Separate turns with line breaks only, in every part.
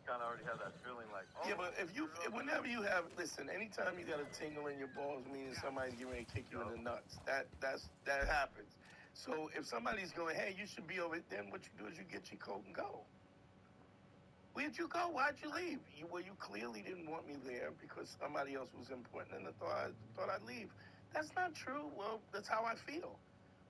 kind of already have that feeling like, oh.
Yeah, but whenever you have, listen, anytime you got a tingle in your balls, meaning somebody's getting ready to kick you in the nuts, that happens. So if somebody's going, hey, you should be over it, then what you do is you get your coat and go. Where'd you go? Why'd you leave? You clearly didn't want me there because somebody else was important and I thought I'd leave. That's not true. Well, that's how I feel.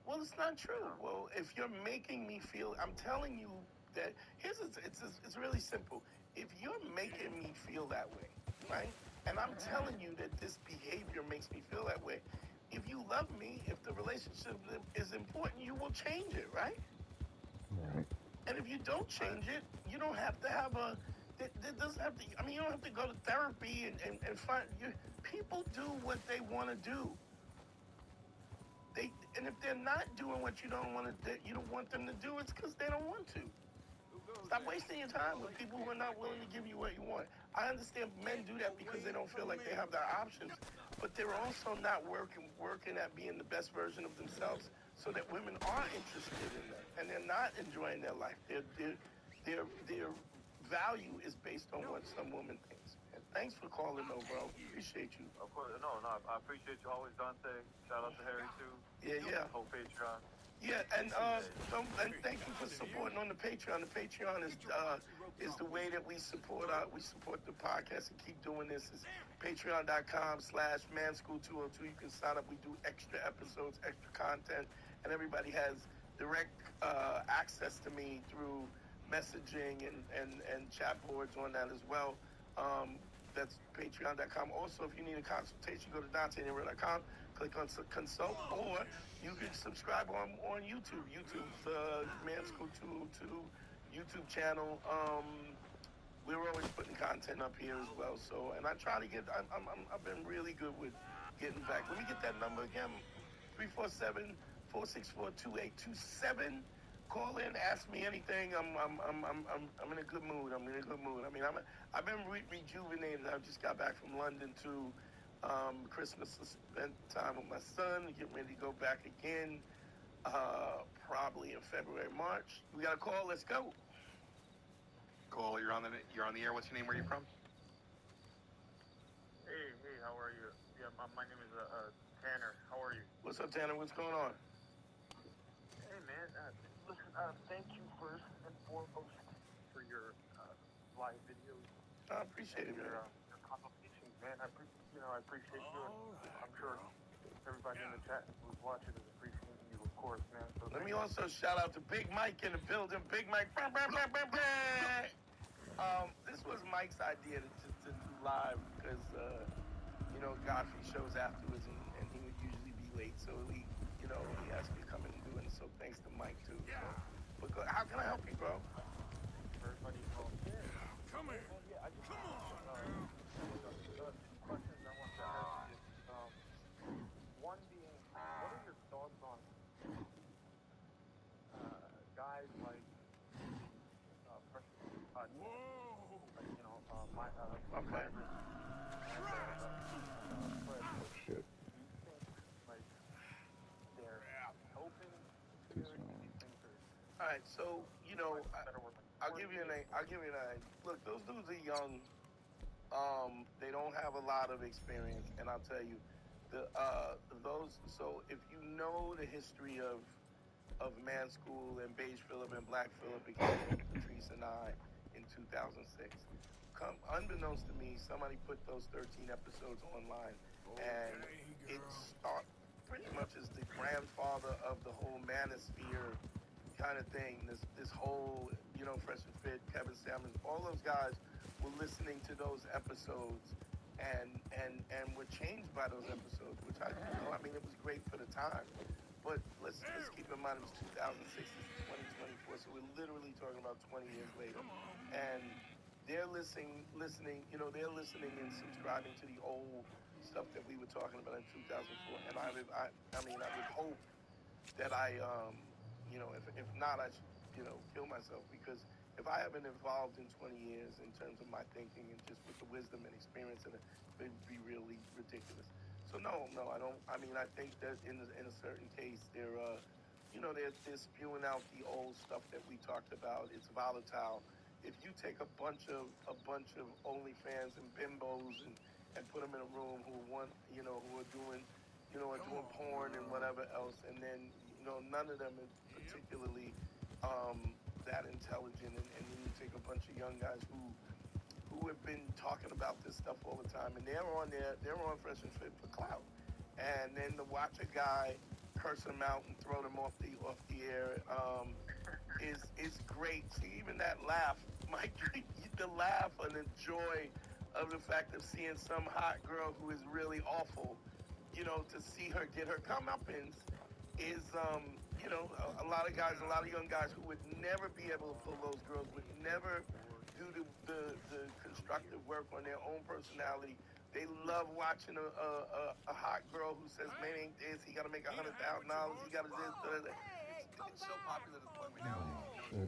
Well, it's not true. Well, if you're making me feel, I'm telling you that, it's really simple. If you're making me feel that way, right? And I'm telling you that this behavior makes me feel that way. If you love me, if the relationship is important, you will change it, right?
Right.
And if you don't change it, you don't have to have it doesn't have to, you don't have to go to therapy and find, people do what they want to do. And if they're not doing what you don't want them to do, it's because they don't want to. Stop wasting your time with people who are not willing to give you what you want. I understand men do that because they don't feel like they have their options, but they're also not working at being the best version of themselves so that women are interested in them and they're not enjoying their life. Their value is based on what some woman thinks. And thanks for calling, though, bro. Appreciate you.
Of course, no, I appreciate you always, Dante. Shout out to Harry too.
Yeah.
Whole Patreon.
Yeah, and thank you for supporting on the Patreon. The Patreon is the way that we support the podcast and keep doing this. Is patreon.com/manschool202. You can sign up. We do extra episodes, extra content, and everybody has direct access to me through messaging and chat boards on that as well. That's patreon.com. Also, if you need a consultation, go to DanteNero.com, click on consult, or you can subscribe on YouTube. YouTube's Man School 202 YouTube channel. We're always putting content up here as well. So, and I try to get, I've been really good with getting back. Let me get that number again, 347-464-2827. Call in, ask me anything. I'm in a good mood. I've been rejuvenated. I just got back from London to Christmas. Spent time with my son. Getting ready to go back again, probably in February, March. We got a call. Let's go.
Cole, you're on the air. What's your name? Where are you from?
Hey, how are you? Yeah, my name is Tanner. How are you?
What's up, Tanner? What's going on?
Hey, man. Listen, thank you first and foremost for your live videos.
I appreciate it, man.
Your consultations, man. I appreciate you. I'm sure everybody in the chat who's watching is appreciating you, of course, man. So
let me also shout out to Big Mike in the building. Big Mike. This was Mike's idea to do live because, Godfrey shows afterwards and he would usually be late. So he asked me to come in and do it. So thanks to Mike, too. So, but how can I help you, bro?
Everybody come here. Yeah, I just two questions I want to ask you. One being, what are your thoughts on guys like
Whoa!
Okay.
Shit.
Like they're helping.
All right, so I'll give you an name. Look, those dudes are young. They don't have a lot of experience, and I'll tell you, So if you know the history of Man School and Beige Phillip and Black Phillip became Patrice and I in 2006. Unbeknownst to me, somebody put those 13 episodes online, and it started pretty much as the grandfather of the whole manosphere kind of thing. This whole, Fresh and Fit, Kevin Samuels, all those guys were listening to those episodes and were changed by those episodes, which it was great for the time. But let's keep in mind it was 2006 to 2024, so we're literally talking about 20 years later. And they're listening, they're listening and subscribing to the old stuff that we were talking about in 2004. And I would hope that if not, I should, kill myself, because if I haven't evolved in 20 years in terms of my thinking and just with the wisdom and experience, it would be really ridiculous. So no, I don't. I think that in a certain case, they're spewing out the old stuff that we talked about. It's volatile, if you take a bunch of OnlyFans and bimbos and put them in a room who want, who are doing, are doing porn and whatever else, and then none of them is particularly that intelligent, and then you take a bunch of young guys who have been talking about this stuff all the time, and they're on Fresh and Fit for clout, and then to watch a guy curse them out and throw them off the air is great. See, even that laugh, Mike, the laugh and the joy of the fact of seeing some hot girl who is really awful, to see her get her comeuppance is, a lot of guys, a lot of young guys who would never be able to pull those girls, would never do the constructive work on their own personality. They love watching a hot girl who says, "Man, ain't this? He got to make $100,000. He got to this."
It's so popular to the point where now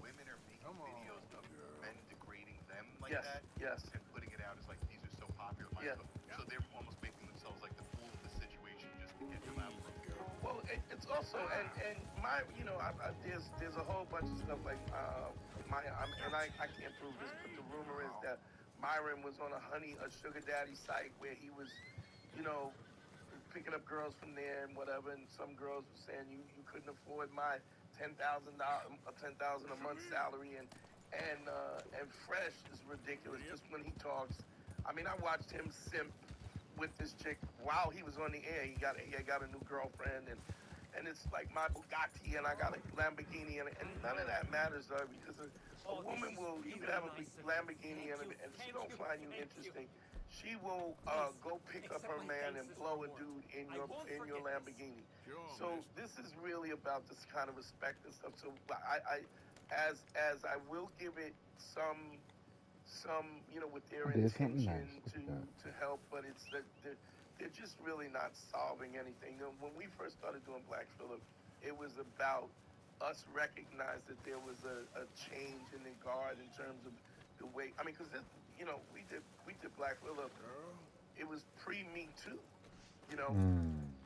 women are making videos of men degrading them like
Yes,
that,
yes.
and putting it out as like these are so popular.
Yeah.
So they're almost making themselves like the fool of the situation just to get them out.
Well, it's also and my there's a whole bunch of stuff like I can't prove this, but the rumor is that Myron was on a sugar daddy site where he was, picking up girls from there and whatever, and some girls were saying you couldn't afford my $10,000 a month salary, and Fresh is ridiculous. Just when he talks, I mean, I watched him simp with this chick while he was on the air. He got a new girlfriend, and it's like my Bugatti and I got a Lamborghini, and none of that matters though, because a woman you can have a Lamborghini, and if she don't find you interesting, she will go pick up her man and blow a dude in your Lamborghini. So this is really about this kind of respect and stuff. So as I will give it some with their
There's something
intention
nice with
to help, but it's that they're just really not solving anything. When we first started doing Black Phillip, it was about us recognize that there was a change in the guard in terms of the way. I mean, because we did Black Phillip. It was pre Me Too.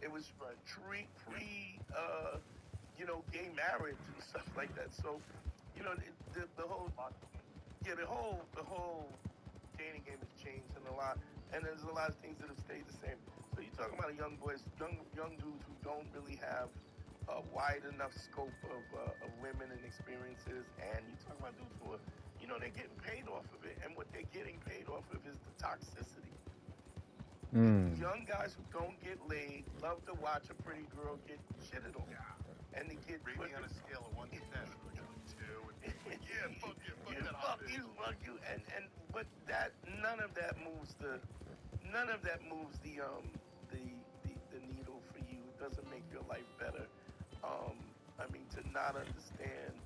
It was pre gay marriage and stuff like that. So the whole the whole dating game has changed and there's a lot of things that have stayed the same. So you're talking about young dudes who don't really have a wide enough scope of women and experiences, and you talk about dudes who are, they're getting paid off of it, and what they're getting paid off of is the toxicity. Young guys who don't get laid love to watch a pretty girl get shitted on, and they get
Rate me on a scale of 1 to 10. 2.
Fuck you, but none of that moves the needle for you. It doesn't make your life better. I mean, to not understand.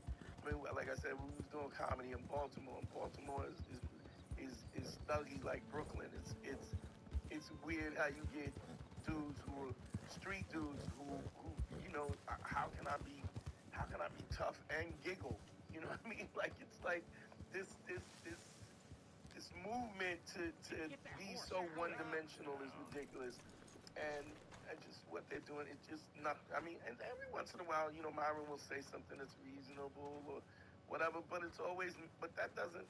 I mean, like I said, we was doing comedy in Baltimore. And Baltimore is thuggy like Brooklyn. It's weird how you get dudes who are street dudes who how can I be tough and giggle? You know what I mean? Like it's like this movement to be so one-dimensional is ridiculous, and just what they're doing, it's just not. I mean, and every once in a while, Myron will say something that's reasonable or whatever, but it's always. But that doesn't,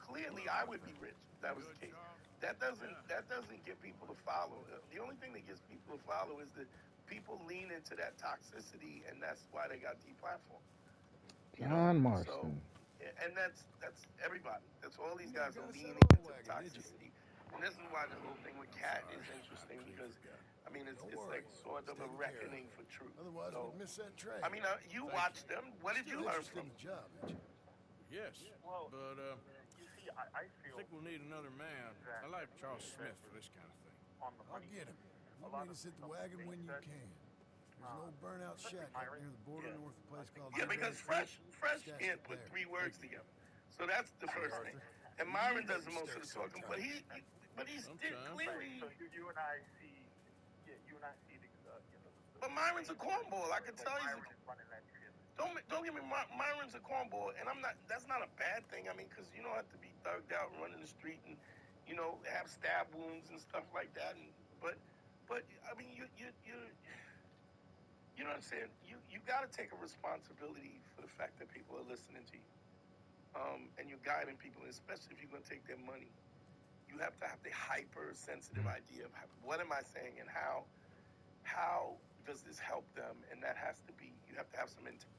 clearly I would be rich if that was the case. That doesn't get people to follow. The only thing that gets people to follow is that people lean into that toxicity, and that's why they got deplatformed.
John Marston.
So, and that's everybody. That's all these guys are leaning into toxicity. And this is why the whole thing with Cat is interesting, because I mean it's like sort of a reckoning for truth.
Otherwise,
So,
we'd miss that train.
I mean, you watched them. What did you learn from them?
Job, ain't you?
Yes,
Well,
but
you see, I
I
feel
think we'll need another man. I like Charles Smith for this kind of thing.
on the
I'll
money.
get him.
A
You
lot
need to
of
sit the
some
wagon
things
when you
that,
can. There's an old burnout shack up near the border north of a place called...
Yeah, because Fresh can't put three words together. So that's the first thing. And Myron does most of the talking, but he did clearly.
So you and I see, you and I see the,
But Myron's a cornball. I can tell
Myron
you.
is running that shit.
Don't get me wrong. Myron's a cornball, and I'm not. That's not a bad thing. I mean, because you don't have to be thugged out and running the street and have stab wounds and stuff like that. But I mean, you know what I'm saying? You got to take a responsibility for the fact that people are listening to you. and you're guiding people, especially if you're going to take their money. You have to have the hypersensitive idea of what am I saying and how does this help them, and that has to be, you have to have some intent.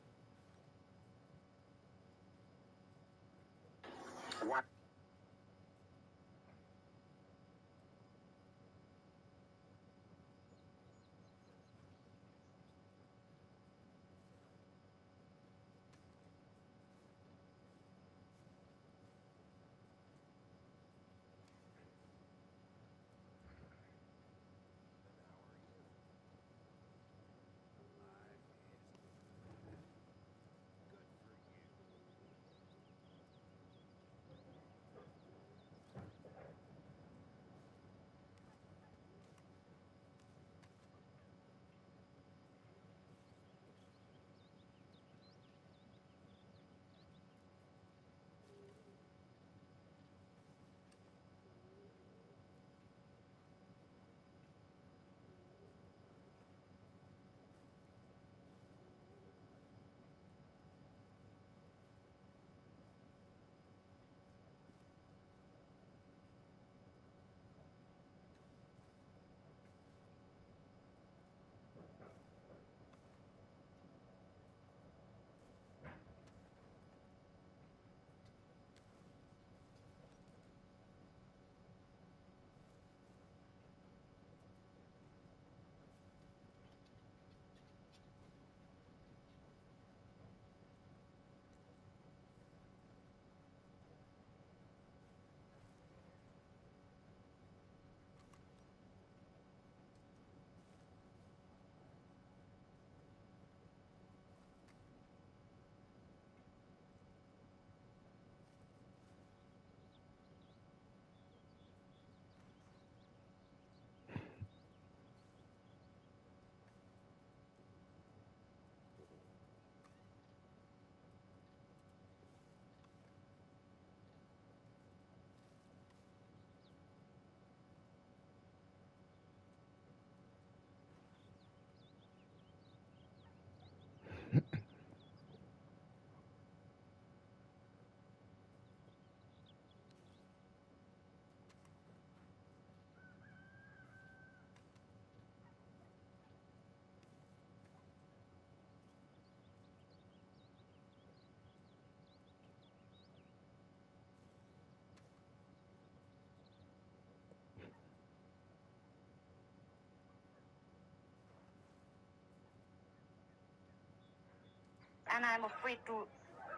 And I'm afraid to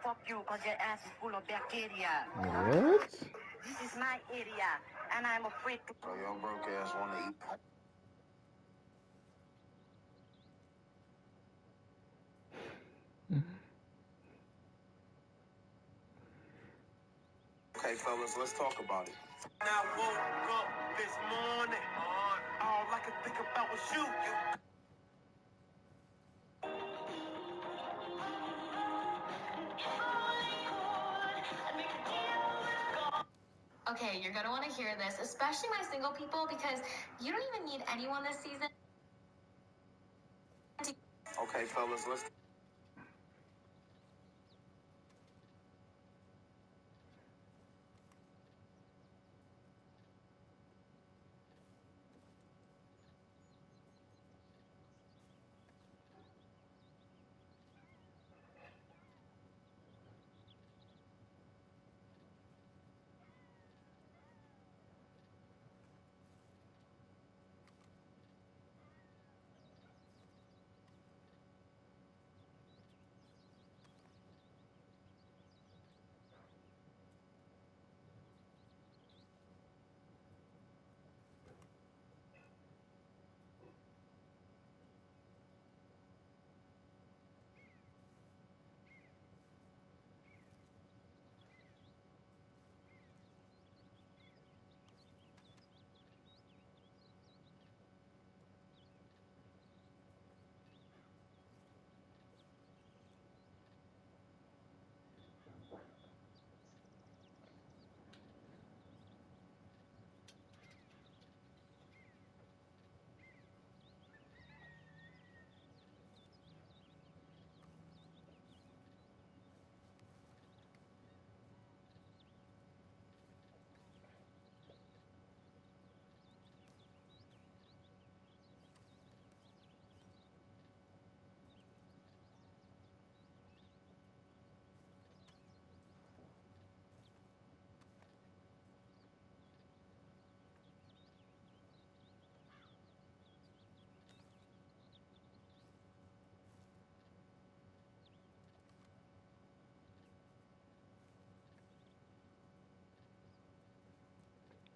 fuck you because your ass is full of bacteria.
What?
This is my area, and I'm afraid to.
So your broke ass wanna eat. Okay, fellas, let's talk about it.
I woke up this morning, all I could think about was you.
Okay, you're gonna want to hear this, especially my single people, because you don't even need anyone this season.
Okay, fellas, let's.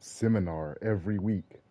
seminar every week.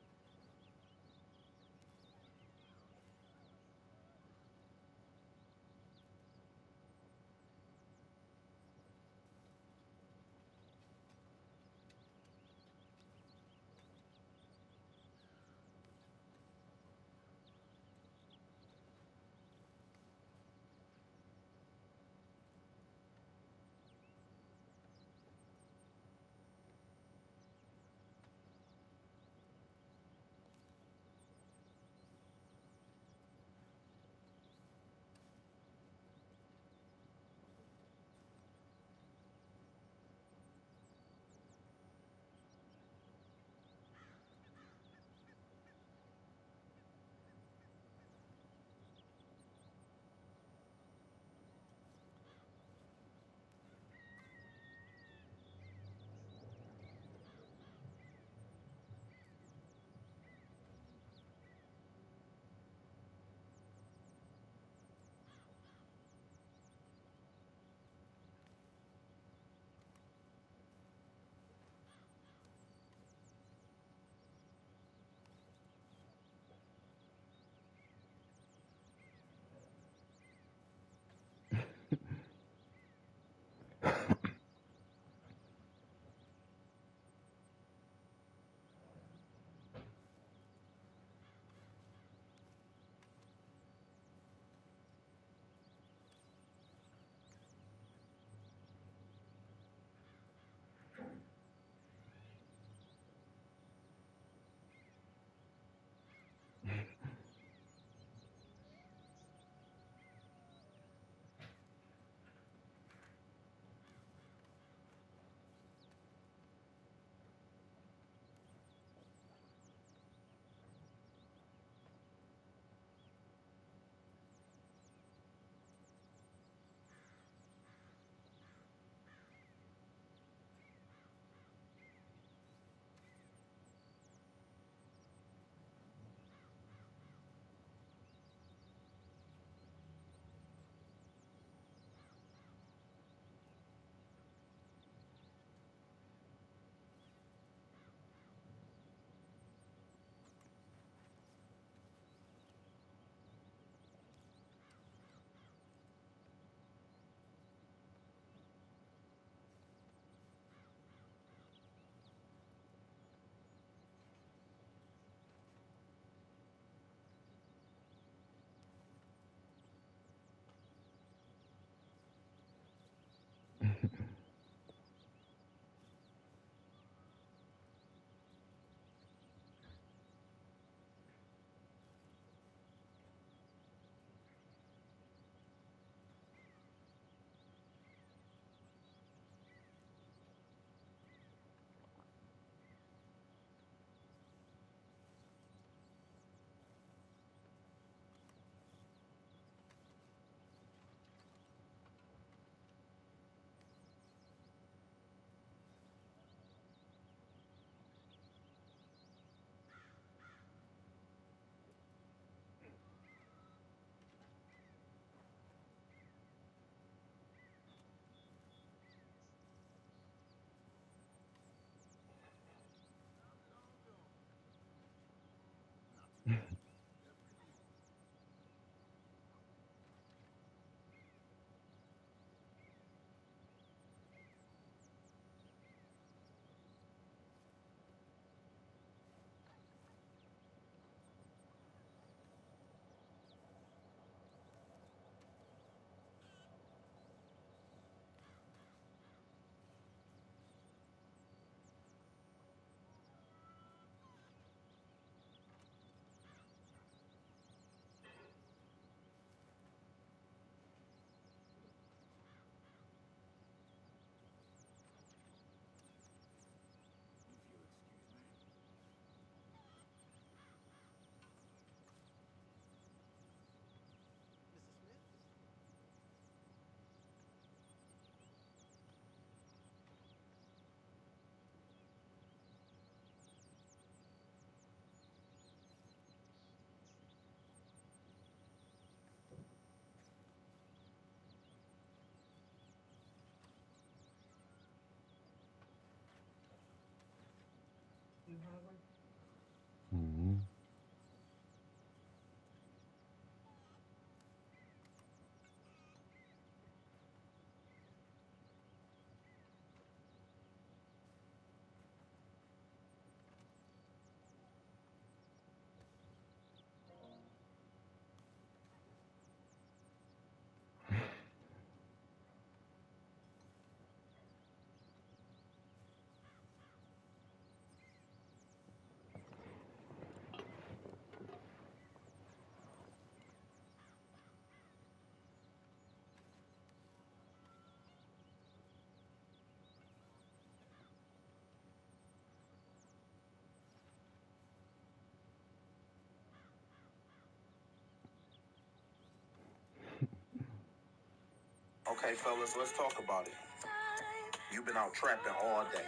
Mm-hmm.
Okay, fellas, let's talk about it. You've been out trapping all day.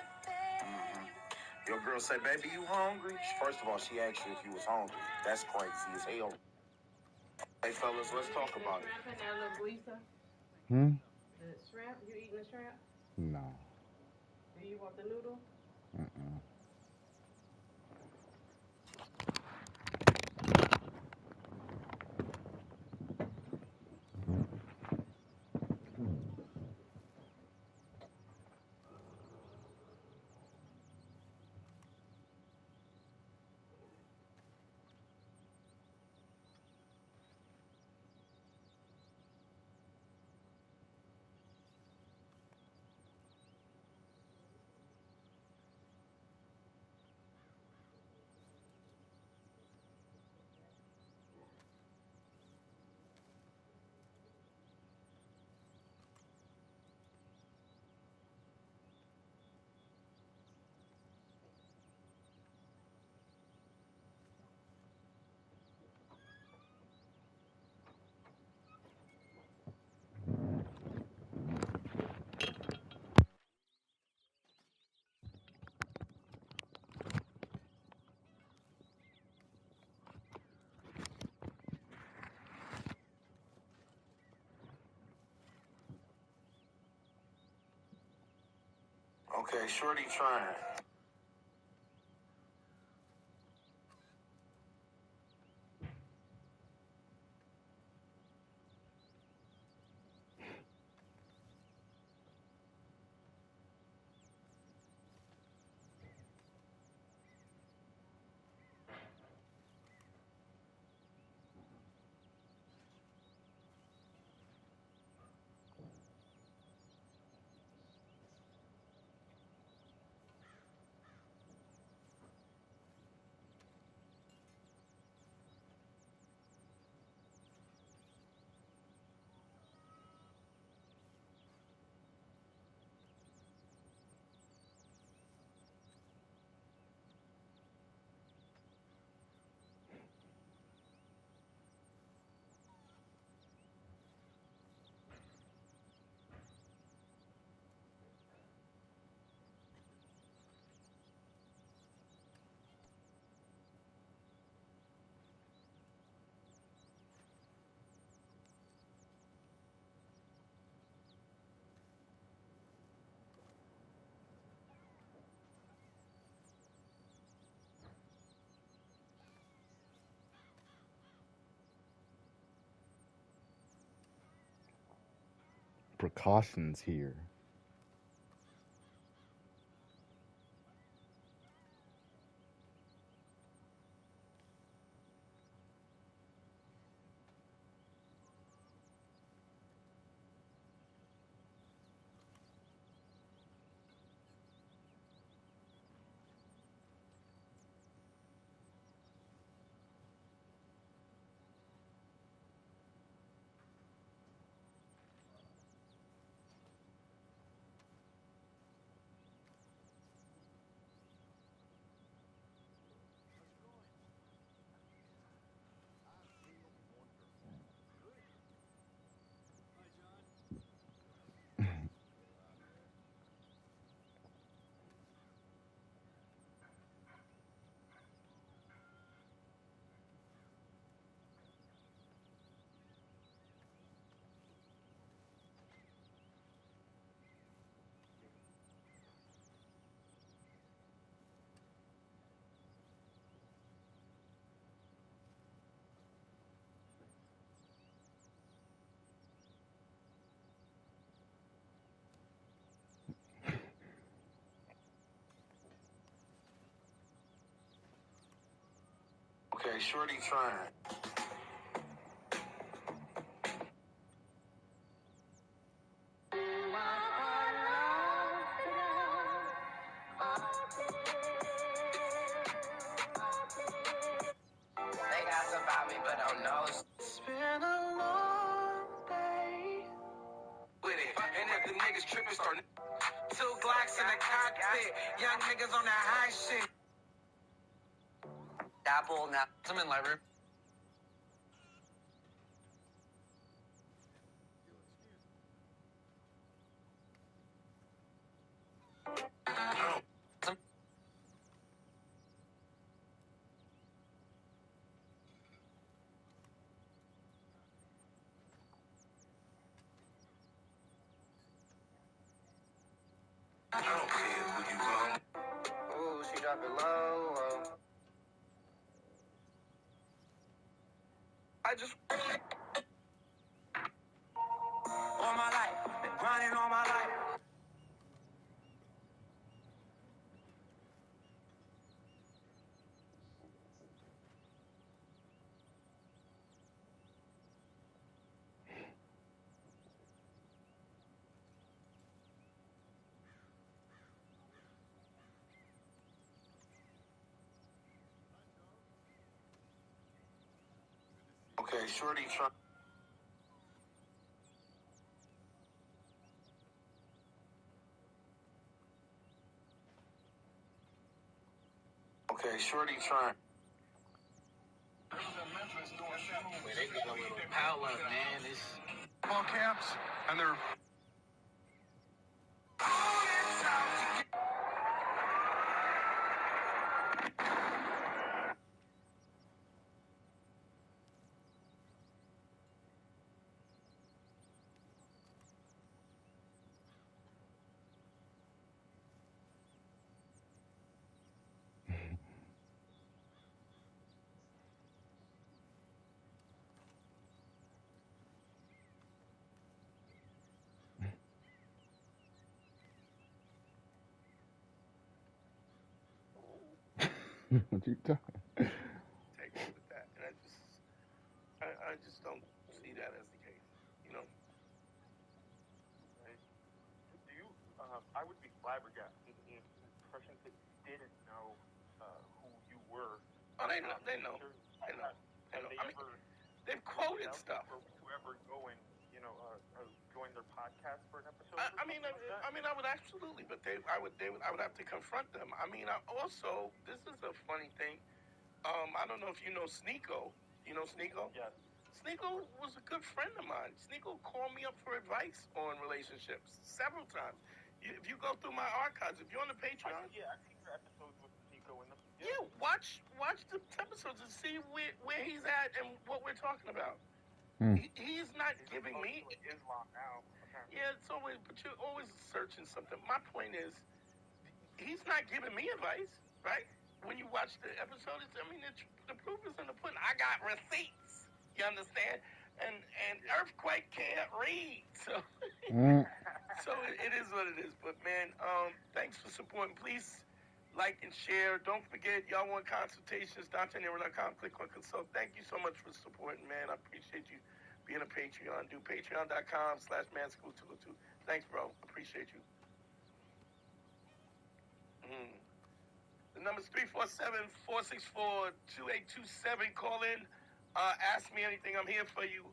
Your girl say, baby, you hungry? First of all, she asked you if you was hungry. That's crazy as hell. Hey, fellas, let's talk about it.
Hmm?
The shrimp? You eating the shrimp?
No.
Do you want the noodle?
Uh-uh.
Okay, shorty trying.
Precautions here.
Okay, shorty trying.
They ask about me, but don't know. It's been a long day with it. And if the niggas tripping, start 2 Glocks in the cockpit. Young niggas on that high shit. Apple now. I'm in library. I don't care who you call. Ooh, she dropped it low. I just all my life, been grinding all my life.
Okay, shorty trying. Okay, shorty trying.
Wait, they got a little power up, man. This
Ball camps, and they're
What you talking?
Take it with that. And I just don't see that as the case. You know?
Right. Do you? I would be flabbergasted if the person that didn't know who you were.
Oh, they know. They know. They know. They know. I mean, they've quoted stuff.
Or would you ever go and join their podcast for an episode?
I mean, I would absolutely, but I would have to confront them. I mean, also, this is a funny thing. I don't know if you know Sneeko. You know Sneeko?
Yes.
Sneeko was a good friend of mine. Sneeko called me up for advice on relationships several times. If you go through my archives, if you're on the Patreon,
I've seen your episodes with Sneeko in them.
Yeah, watch the episodes and see where he's at and what we're talking about. He's not giving me
Islam now.
Yeah, it's always, but you're always searching something. My point is, he's not giving me advice, right? When you watch the episode, the proof is in the pudding. I got receipts. You understand? And Earthquake can't read, so so it is what it is. But man, thanks for supporting. Please like and share. Don't forget, y'all want consultations, DanteNero.com. Click on consult. Thank you so much for supporting, man. I appreciate you being a Patreon. Do patreon.com/manschool202. Thanks, bro. Appreciate you. The number's 347-464-2827. Call in. Ask me anything. I'm here for you.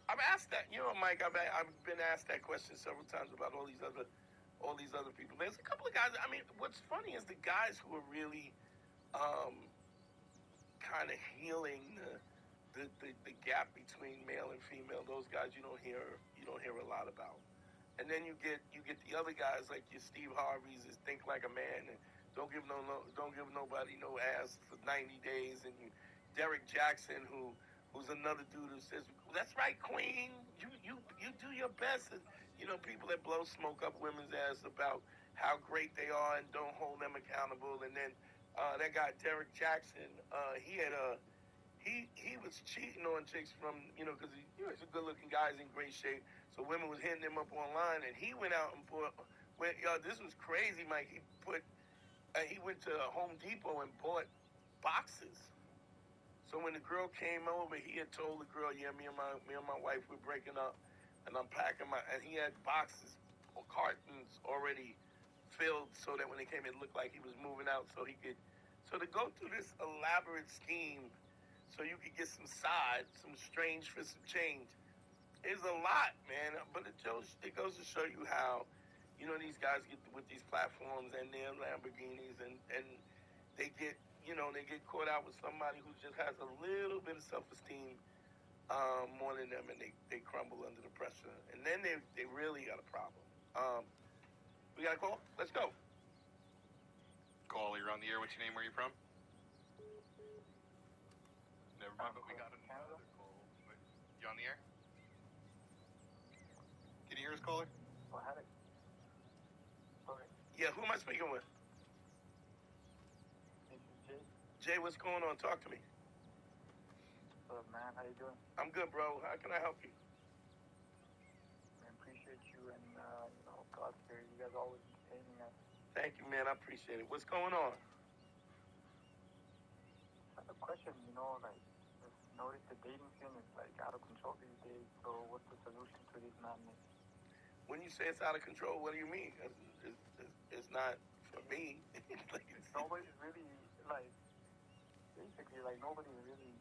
I've asked that. You know, Mike, I've been asked that question several times about all these other people. There's a couple of guys. I mean, what's funny is the guys who are really kind of healing the gap between male and female. Those guys you don't hear a lot about. And then you get the other guys like your Steve Harveys, is think like a man and don't give nobody no ass for 90 days, and Derek Jackson who's another dude who says, that's right, Queen, you do your best. And people that blow smoke up women's ass about how great they are and don't hold them accountable. And then that guy Derek Jackson, he was cheating on chicks from because he's a good looking guy, he's in great shape. So women was hitting him up online, and he went out and this was crazy, Mike. He went to Home Depot and bought boxes So when the girl came over, he had told the girl, yeah, me and my wife were breaking up, and I'm packing and he had boxes or cartons already filled so that when they came, it looked like he was moving out so to go through this elaborate scheme so you could get some strange for some change is a lot, man. But it goes to show you how, these guys get with these platforms and their Lamborghinis and they get, they get caught out with somebody who just has a little bit of self-esteem more than them, and they crumble under the pressure. And then they really got a problem. We got a call? Let's go.
Call, you're on the air. What's your name? Where are you from? Never mind, but we got another call. You on the air? Can you hear us, caller?
Yeah, who am I speaking with?
This is Jay.
Jay, what's going on? Talk to me.
What's up, man? How you doing?
I'm good, bro. How can I help you?
I appreciate you and, God care. You guys always entertaining us.
Thank you, man. I appreciate it. What's going on?
I have a question, just noticed the dating scene is, out of control these days, so what's the solution to this madness?
When you say it's out of control, what do you mean? It's not for me.
Nobody's really, basically, nobody's really,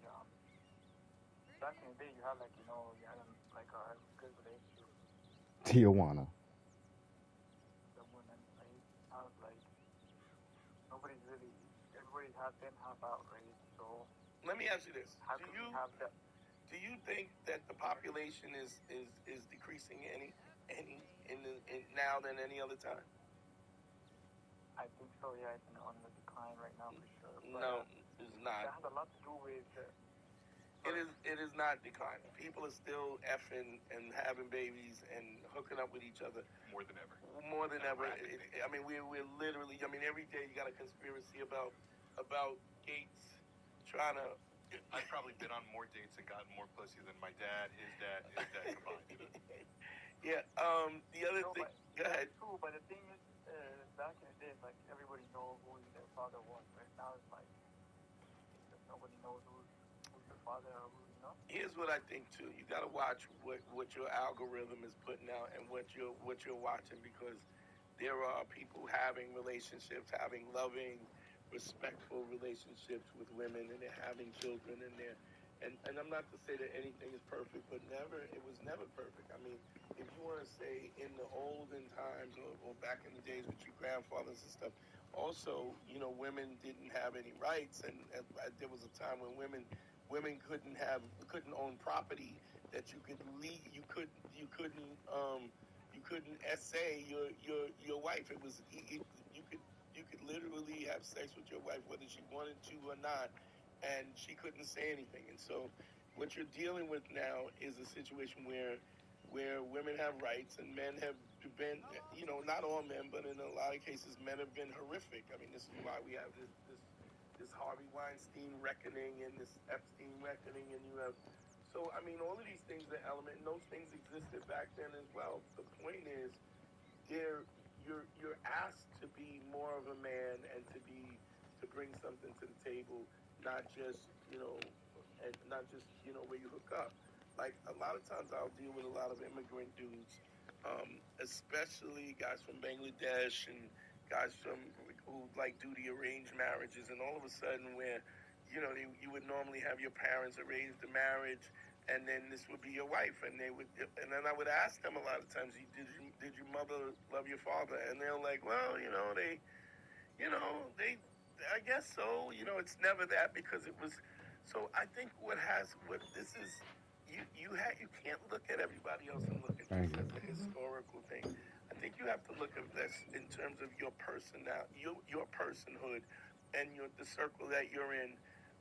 back in the day, you had, a good relationship.
Tijuana.
The women, I was everybody's half in, half out, right? So,
let me ask you this.
How can you have that?
Do you think that the population is decreasing any now than any other time?
I think so, yeah. It's on the decline right now for sure. But,
no, it's not.
That has a lot to do with...
It is not declining. People are still effing and having babies and hooking up with each other.
More than ever.
More than ever. We're literally, every day you got a conspiracy about Gates trying to...
I've probably been on more dates and gotten more pussy than my dad, his dad combined.
Yeah, the other thing... Go ahead.
That's true, but the thing is, back in the day, everybody knows who their father was. Right now, it's nobody knows who's the father or who,
Here's what I think too. You got to watch what your algorithm is putting out and what you're watching, because there are people having relationships, having loving, respectful relationships with women, and they're having children, and I'm not to say that anything is perfect, but it was never perfect. If you want to say in the olden times or back in the days with your grandfathers and stuff, also, women didn't have any rights, and there was a time when women couldn't own property that you couldn't essay your wife. It was you could literally have sex with your wife whether she wanted to or not, and she couldn't say anything. And so what you're dealing with now is a situation where women have rights and men have been, not all men, but in a lot of cases men have been horrific. This is why we have this Harvey Weinstein reckoning and this Epstein reckoning, and you have, so all of these things are element, and those things existed back then as well. The point is, you're asked to be more of a man and to bring something to the table, not just where you hook up. Like a lot of times, I'll deal with a lot of immigrant dudes, especially guys from Bangladesh and guys who do the arranged marriages, and all of a sudden where you would normally have your parents arrange the marriage, and then this would be your wife, and then I would ask them a lot of times, did your mother love your father? And they're like, well, they I guess so. It's never that, because it was. So I think you can't look at everybody else and look at this as a historical thing. I think you have to look at this in terms of your your personhood, and the circle that you're in.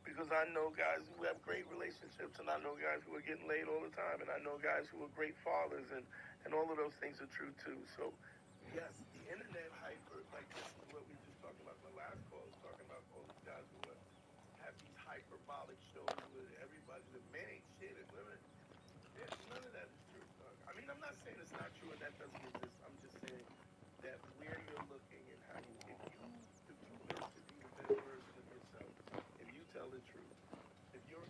Because I know guys who have great relationships, and I know guys who are getting laid all the time, and I know guys who are great fathers, and all of those things are true too. So yes, the internet hyper, like this is what we just talked about. The last call was talking about all these guys who have these hyperbolic shows with everybody. The men ain't shit, and women. None of that is true. I'm not saying it's not true and that doesn't exist. I'm just saying that where you're looking and how if you live to be the best version of yourself, if you tell the truth, if you're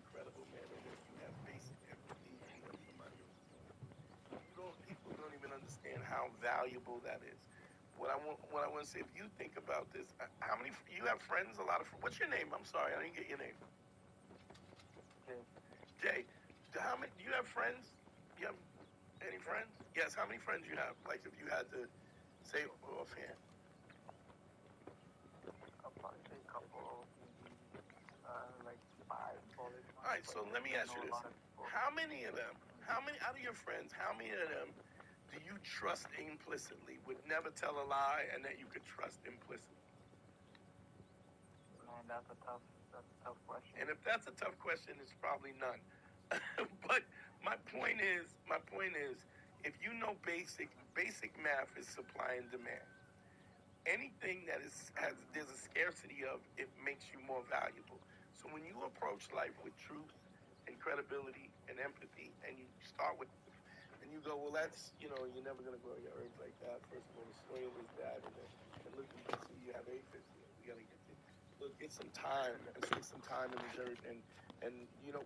valuable that is. What I want to say, if you think about this, how many you have friends? A lot of. What's your name? I'm sorry, I didn't get your name. Jay. How many? Do you have friends? You have any friends? Yes. How many friends you have? Like, if you had to say offhand.
I'll probably say a couple, like 5 college.
All right. So let me ask you this: how many of them? How many out of your friends? How many of them do you trust implicitly? Would never tell a lie, and that you could trust implicitly?
Man, that's a tough question.
And if that's a tough question, it's probably none. But my point is, if you know basic math is supply and demand. Anything that there's a scarcity of, it makes you more valuable. So when you approach life with truth and credibility and empathy, and you start with, and you go, well, that's, you're never going to grow your herbs like that. First of all, the soil is bad, and look, you can see you have aphids here. We got to get some time and spend some time in the dirt, and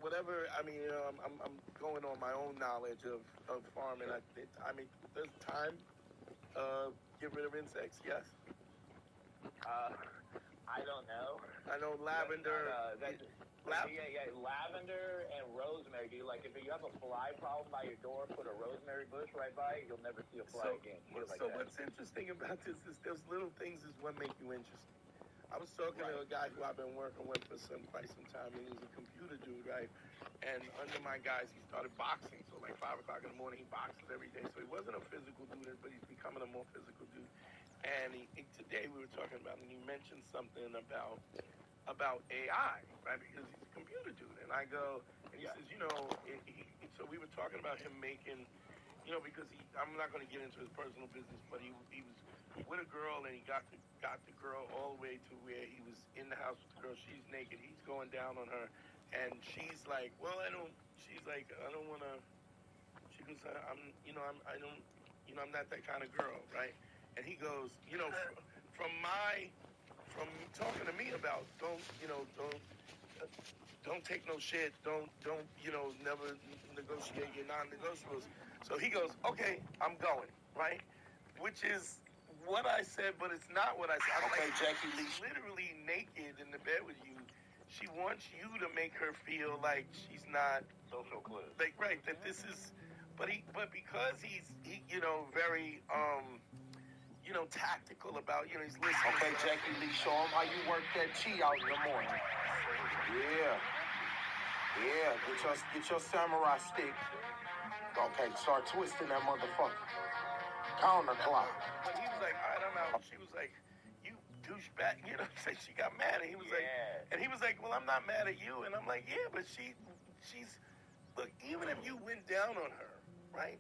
whatever. I mean, I'm going on my own knowledge of farming. I mean, there's time. Get rid of insects, yes.
I don't know.
I know lavender.
Lavender and rosemary. If you have a fly problem by your door, put a rosemary bush right by it. You'll never see a fly again.
What's interesting about this is those little things is what make you interesting. I was talking to a guy who I've been working with for quite some time, and he's a computer dude, right? And under my guys, he started boxing. So like 5 o'clock in the morning, he boxes every day. So he wasn't a physical dude, but he's becoming a more physical dude. And today we were talking about, and he mentioned something about AI, right? Because he's a computer dude. And I go, and he says, so we were talking about him making, because I'm not going to get into his personal business, but he was with a girl, and he got the girl all the way to where he was in the house with the girl. She's naked. He's going down on her, and she's like, well, I don't want to. She goes, I'm not that kind of girl, right? And he goes, from talking to me about don't take no shit, don't never negotiate your non-negotiables. So he goes, okay, I'm going, right? Which is what I said, but it's not what I said.
Okay, Jackie Lee.
She's literally naked in the bed with you. She wants you to make her feel like she's not
social clue.
Like, right, that this is, but because he's very tactical about, he's listening.
Okay, Jackie Lee, show him how you work that chi out in the morning. Yeah, get your samurai stick. Okay, start twisting that motherfucker. Counterclock.
But he was like, all right, I'm out. She was like, you douchebag. She got mad, and he was like, well, I'm not mad at you. And I'm like, yeah, but she's, look, even if you went down on her, right?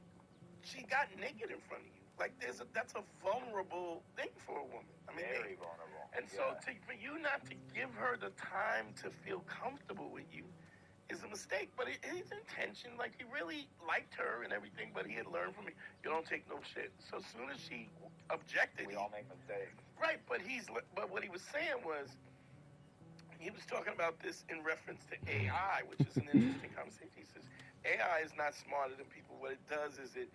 She got naked in front of you. Like, that's a vulnerable thing for a woman. I mean,
very vulnerable.
And so for you not to give her the time to feel comfortable with you is a mistake. But his intention, like, he really liked her and everything, but he had learned from me, you don't take no shit. So as soon as she objected,
we all make mistakes.
Right, but what he was saying was, he was talking about this in reference to AI, which is an interesting conversation. He says, AI is not smarter than people. What it does is it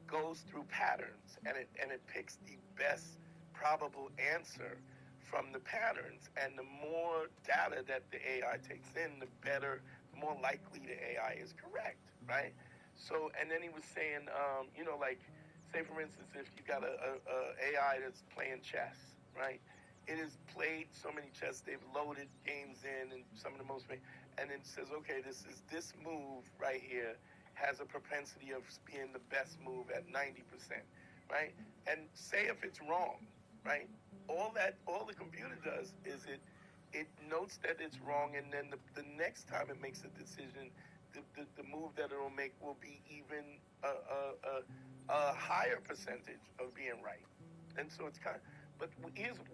goes through patterns, and it picks the best probable answer from the patterns. And the more data that the AI takes in, the better, the more likely the AI is correct, right? So, and then he was saying, like, say for instance, if you got a AI that's playing chess, right? It has played so many chess, they've loaded games in, and some of the most, and it says, okay, this move right here has a propensity of being the best move at 90%, right? And say if it's wrong, right? All the computer does is it notes that it's wrong, and then the next time it makes a decision, the move that it'll make will be even a higher percentage of being right. And so it's kind of,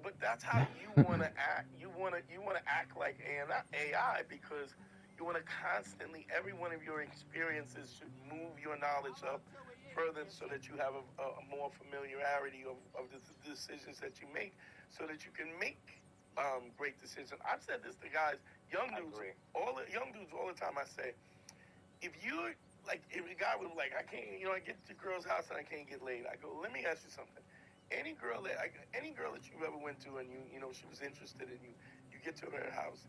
but that's how you want to act. You want to act like AI, because you want to constantly, every one of your experiences should move your knowledge up further, so that you have a more familiarity of the decisions that you make, so that you can make great decisions. I've said this to guys, young dudes all the time. I say, if you're like if a guy was like, I can't, I get to the girl's house and I can't get laid. I go, let me ask you something. Any girl that you ever went to and she was interested in you, you get to her house,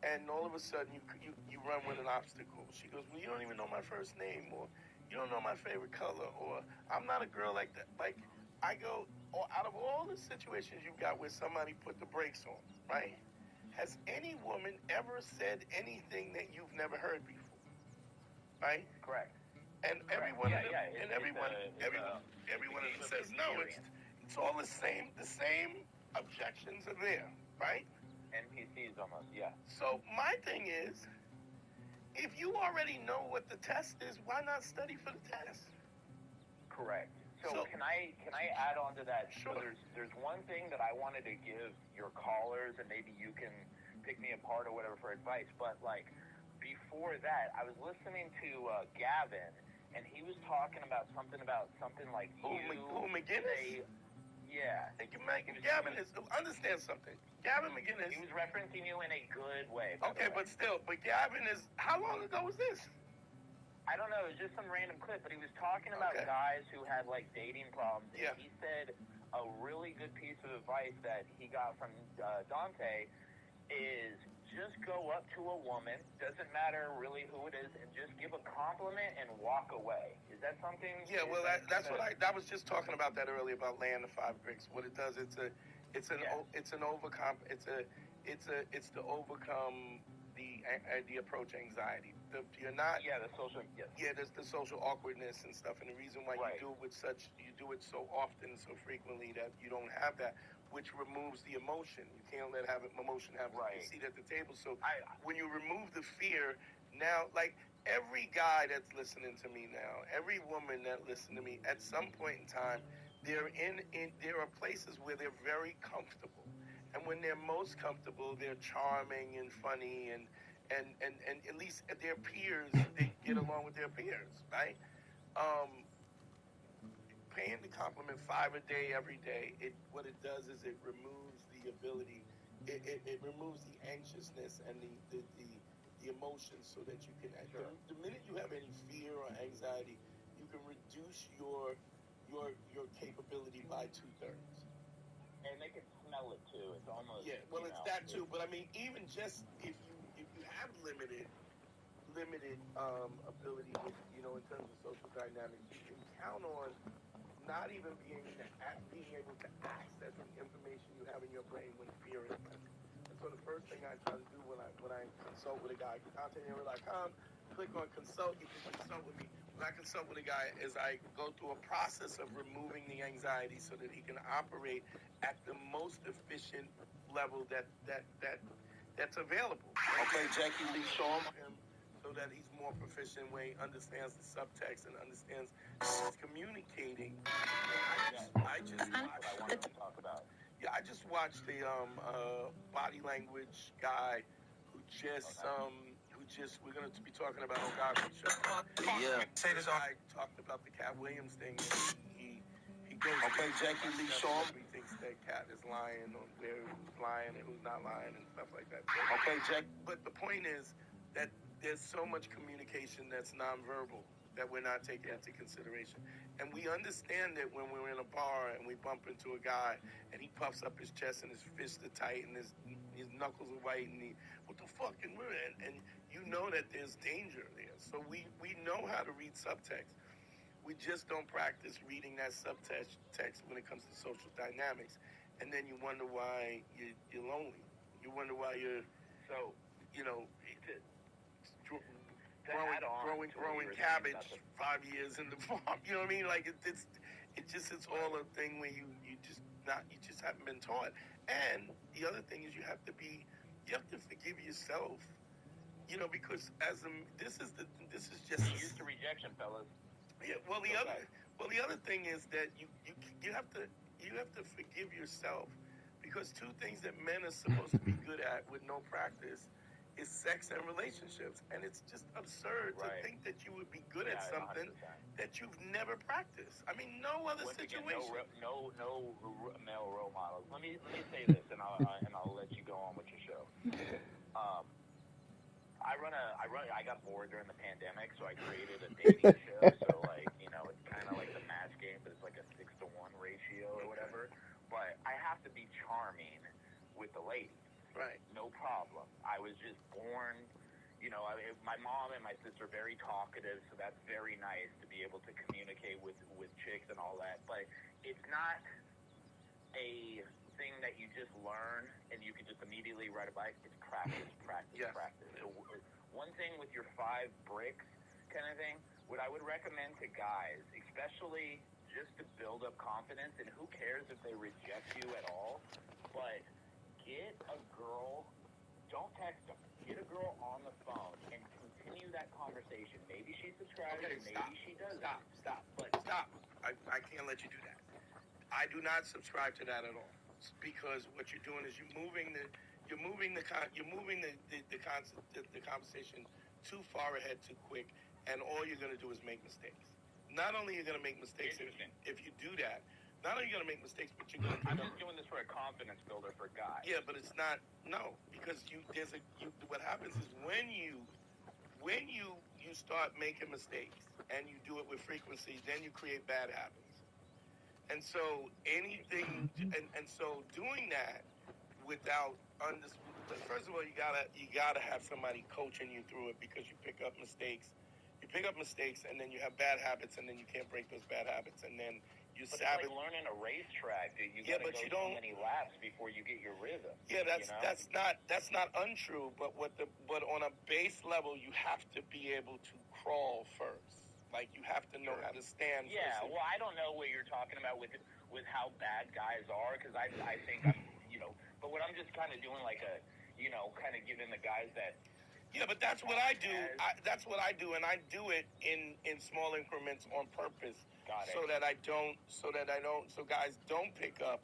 and all of a sudden you run with an obstacle. She goes, well, you don't even know my first name, or you don't know my favorite color, or I'm not a girl like that. Like, I go, out of all the situations you've got where somebody put the brakes on, right? Has any woman ever said anything that you've never heard before, right?
Correct.
And everyone of them says no. It's all the same. The same objections are there, right?
NPCs almost, yeah.
So my thing is, if you already know what the test is, why not study for the test?
Correct. So can I add on to that?
Sure.
So there's one thing that I wanted to give your callers, and maybe you can pick me apart or whatever for advice. But like before that, I was listening to Gavin, and he was talking about something like
McGinnis?
Yeah.
Gavin is, understand something. Gavin McGinnis.
He was referencing you in a good way.
Okay, but Gavin is, how long ago was this?
I don't know, it was just some random clip, but he was talking about guys who had like dating problems.
Yeah.
And he said a really good piece of advice that he got from Dante is just go up to a woman, doesn't matter really who it is, and just give a compliment and walk away. Is that something?
Yeah, well, I was just talking about that earlier about laying the 5 bricks. What it does, it's to overcome the approach anxiety. The social awkwardness and stuff, and the reason why you do it so often, so frequently, that you don't have that, which removes the emotion. You can't let emotion have a seat at the table. So when you remove the fear, now, like every guy that's listening to me now, every woman that listens to me, at some point in time, there are places where they're very comfortable, and when they're most comfortable, they're charming and funny, and at least their peers, they get along with their peers, right? Paying the compliment 5 a day, every day, what it does is it removes the ability, it removes the anxiousness and the emotions, so that you can, the minute you have any fear or anxiety, you can reduce your capability by 2/3.
And they can smell it too. It's almost
it's that too. But I mean, even just if you have limited ability with, in terms of social dynamics, you can count on not even being able to access the information you have in your brain when fear is present. And so the first thing I try to do when I consult with a guy, ContentHero.com, click on consult. You can consult with me. When I consult with a guy, is I go through a process of removing the anxiety so that he can operate at the most efficient level that's available.
Okay, Jackie Lee, show him.
So that he's more proficient, where he understands the subtext and understands communicating. I just watched a body language guy who we're going to be talking about on God's show.
Yeah. Say this.
I talked about the Cat Williams thing. He goes.
Okay, Jackie Lee, show him.
He thinks that Cat is lying on who's lying and who's not lying and stuff like that.
Okay, Jack.
But the point is that there's so much communication that's nonverbal that we're not taking into consideration. And we understand that when we're in a bar and we bump into a guy and he puffs up his chest and his fists are tight and his knuckles are white and what the fuck, and you know that there's danger there. So we know how to read subtext. We just don't practice reading that subtext when it comes to social dynamics. And then you wonder why you're lonely. You wonder why you're growing cabbage 5 years in the farm. You know what I mean? Like it's all a thing where you just haven't been taught. And the other thing is you have to forgive yourself. Because this is just
used to rejection, fellas.
Yeah. Well, the other thing is that you have to forgive yourself, because 2 things that men are supposed to be good at with no practice is sex and relationships, and it's just absurd to think that you would be good at something 100%. That you've never practiced. I mean, no other situation.
No male role models. Let me say this, and I'll let you go on with your show. I got bored during the pandemic, so I created a dating show. So like, you know, it's kind of like the match game, but it's like a 6-to-1 ratio or whatever. But I have to be charming with the ladies.
Right.
No problem. I was just born, you know, my mom and my sister are very talkative, so that's very nice to be able to communicate with chicks and all that. But it's not a thing that you just learn and you can just immediately ride a bike. It's practice, practice, practice. So one thing with your 5 bricks kind of thing, what I would recommend to guys, especially just to build up confidence, and who cares if they reject you at all, but get a girl, don't text them, get a girl on the phone and continue that conversation. Maybe she subscribes, maybe she doesn't.
Stop. I can't let you do that. I do not subscribe to that at all, because what you're doing is you're moving the conversation too far ahead too quick, and all you're going to do is make mistakes. Not only are you going to make mistakes if you do that, not only are you going to make mistakes, but you're going to.
I'm just doing this for a confidence builder for guys.
Yeah, but it's not. No, because what happens is when you start making mistakes and you do it with frequency, then you create bad habits. And so doing that without first of all, you gotta have somebody coaching you through it, because you pick up mistakes, and then you have bad habits, and then you can't break those bad habits, and then you savage.
It's like learning a racetrack, dude. You gotta go so many laps before you get your rhythm.
Yeah, that's not untrue, but on a base level, you have to be able to crawl first. Like, you have to know how to stand.
Yeah, well, I don't know what you're talking about with how bad guys are, because I think I'm, you know, but what I'm just kind of doing, like a, you know, kind of giving the guys that.
Yeah, but that's what I do. That's what I do, and I do it in small increments on purpose, so guys don't pick up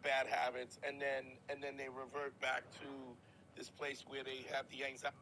bad habits, and then they revert back to this place where they have the anxiety.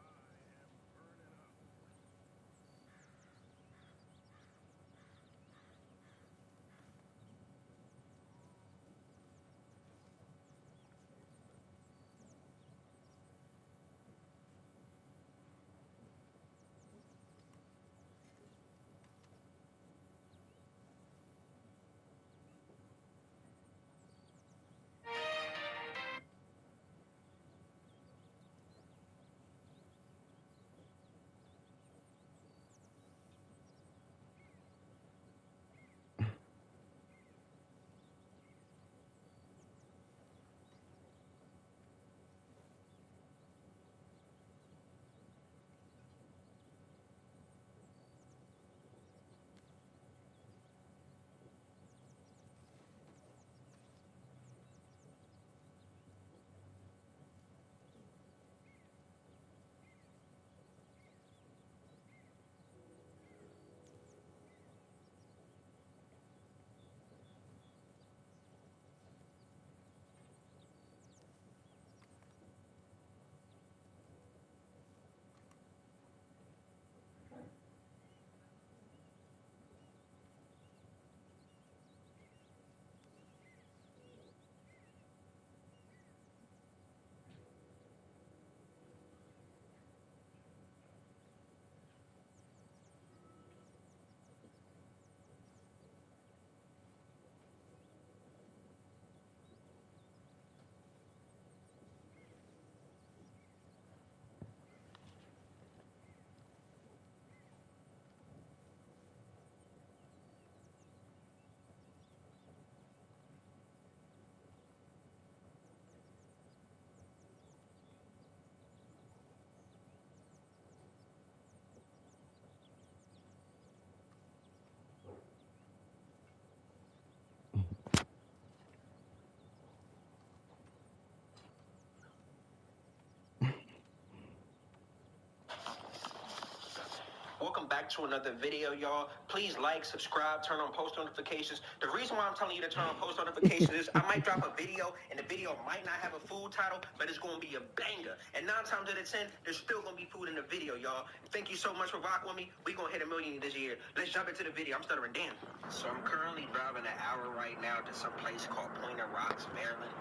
Welcome back to another video, y'all. Please like, subscribe, turn on post notifications. The reason why I'm telling you to turn on post notifications is I might drop a video, and the video might not have a food title, but it's going to be a banger. And 9 times out of 10, there's still going to be food in the video, y'all. Thank you so much for rocking with me. We're going to hit 1 million this year. Let's jump into the video. I'm stuttering, damn. So I'm currently driving an hour right now to some place called Pointer Rocks, Maryland.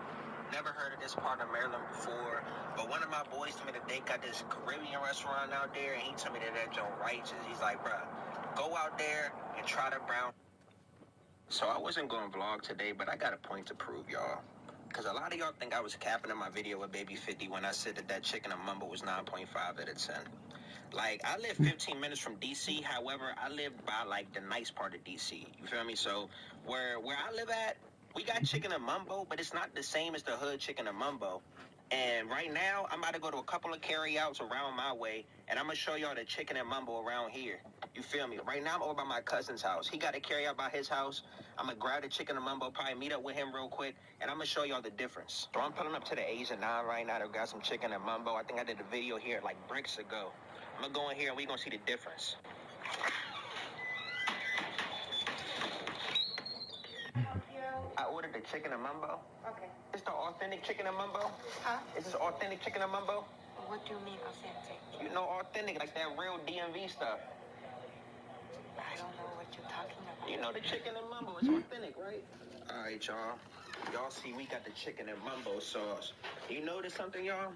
Never heard of this part of Maryland before, but one of my
my boys told me that they got this Caribbean restaurant out there, and he told me that joint righteous. He's like, bruh, go out there and try the brown. So I wasn't going to vlog today, but I got a point to prove, y'all. Because a lot of y'all think I was capping in my video with Baby 50 when I said that chicken and mumbo was 9.5 out of 10. Like, I live 15 minutes from D.C. However, I live by, like, the nice part of D.C. You feel me? So, where I live at, we got chicken and mumbo, but it's not the same as the hood chicken and mumbo. And right now, I'm about to go to a couple of carryouts around my way, and I'm going to show y'all the chicken and mumbo around here. You feel me? Right now, I'm over by my cousin's house. He got a carryout by his house. I'm going to grab the chicken and mumbo, probably meet up with him real quick, and I'm going to show y'all the difference. So I'm pulling up to the Asian 9 right now to grab some chicken and mumbo. I think I did a video here like bricks ago. I'm going to go in here, and we're going to see the difference. I ordered the chicken and mumbo.
Okay.
It's the authentic chicken and mumbo?
Huh?
Is this authentic chicken and mumbo?
What do you mean authentic?
You know, authentic, like that real DMV stuff.
I don't know what you're talking about.
You know the chicken and mumbo, it's authentic, right? All right, y'all. Y'all see we got the chicken and mumbo sauce. You notice something, y'all?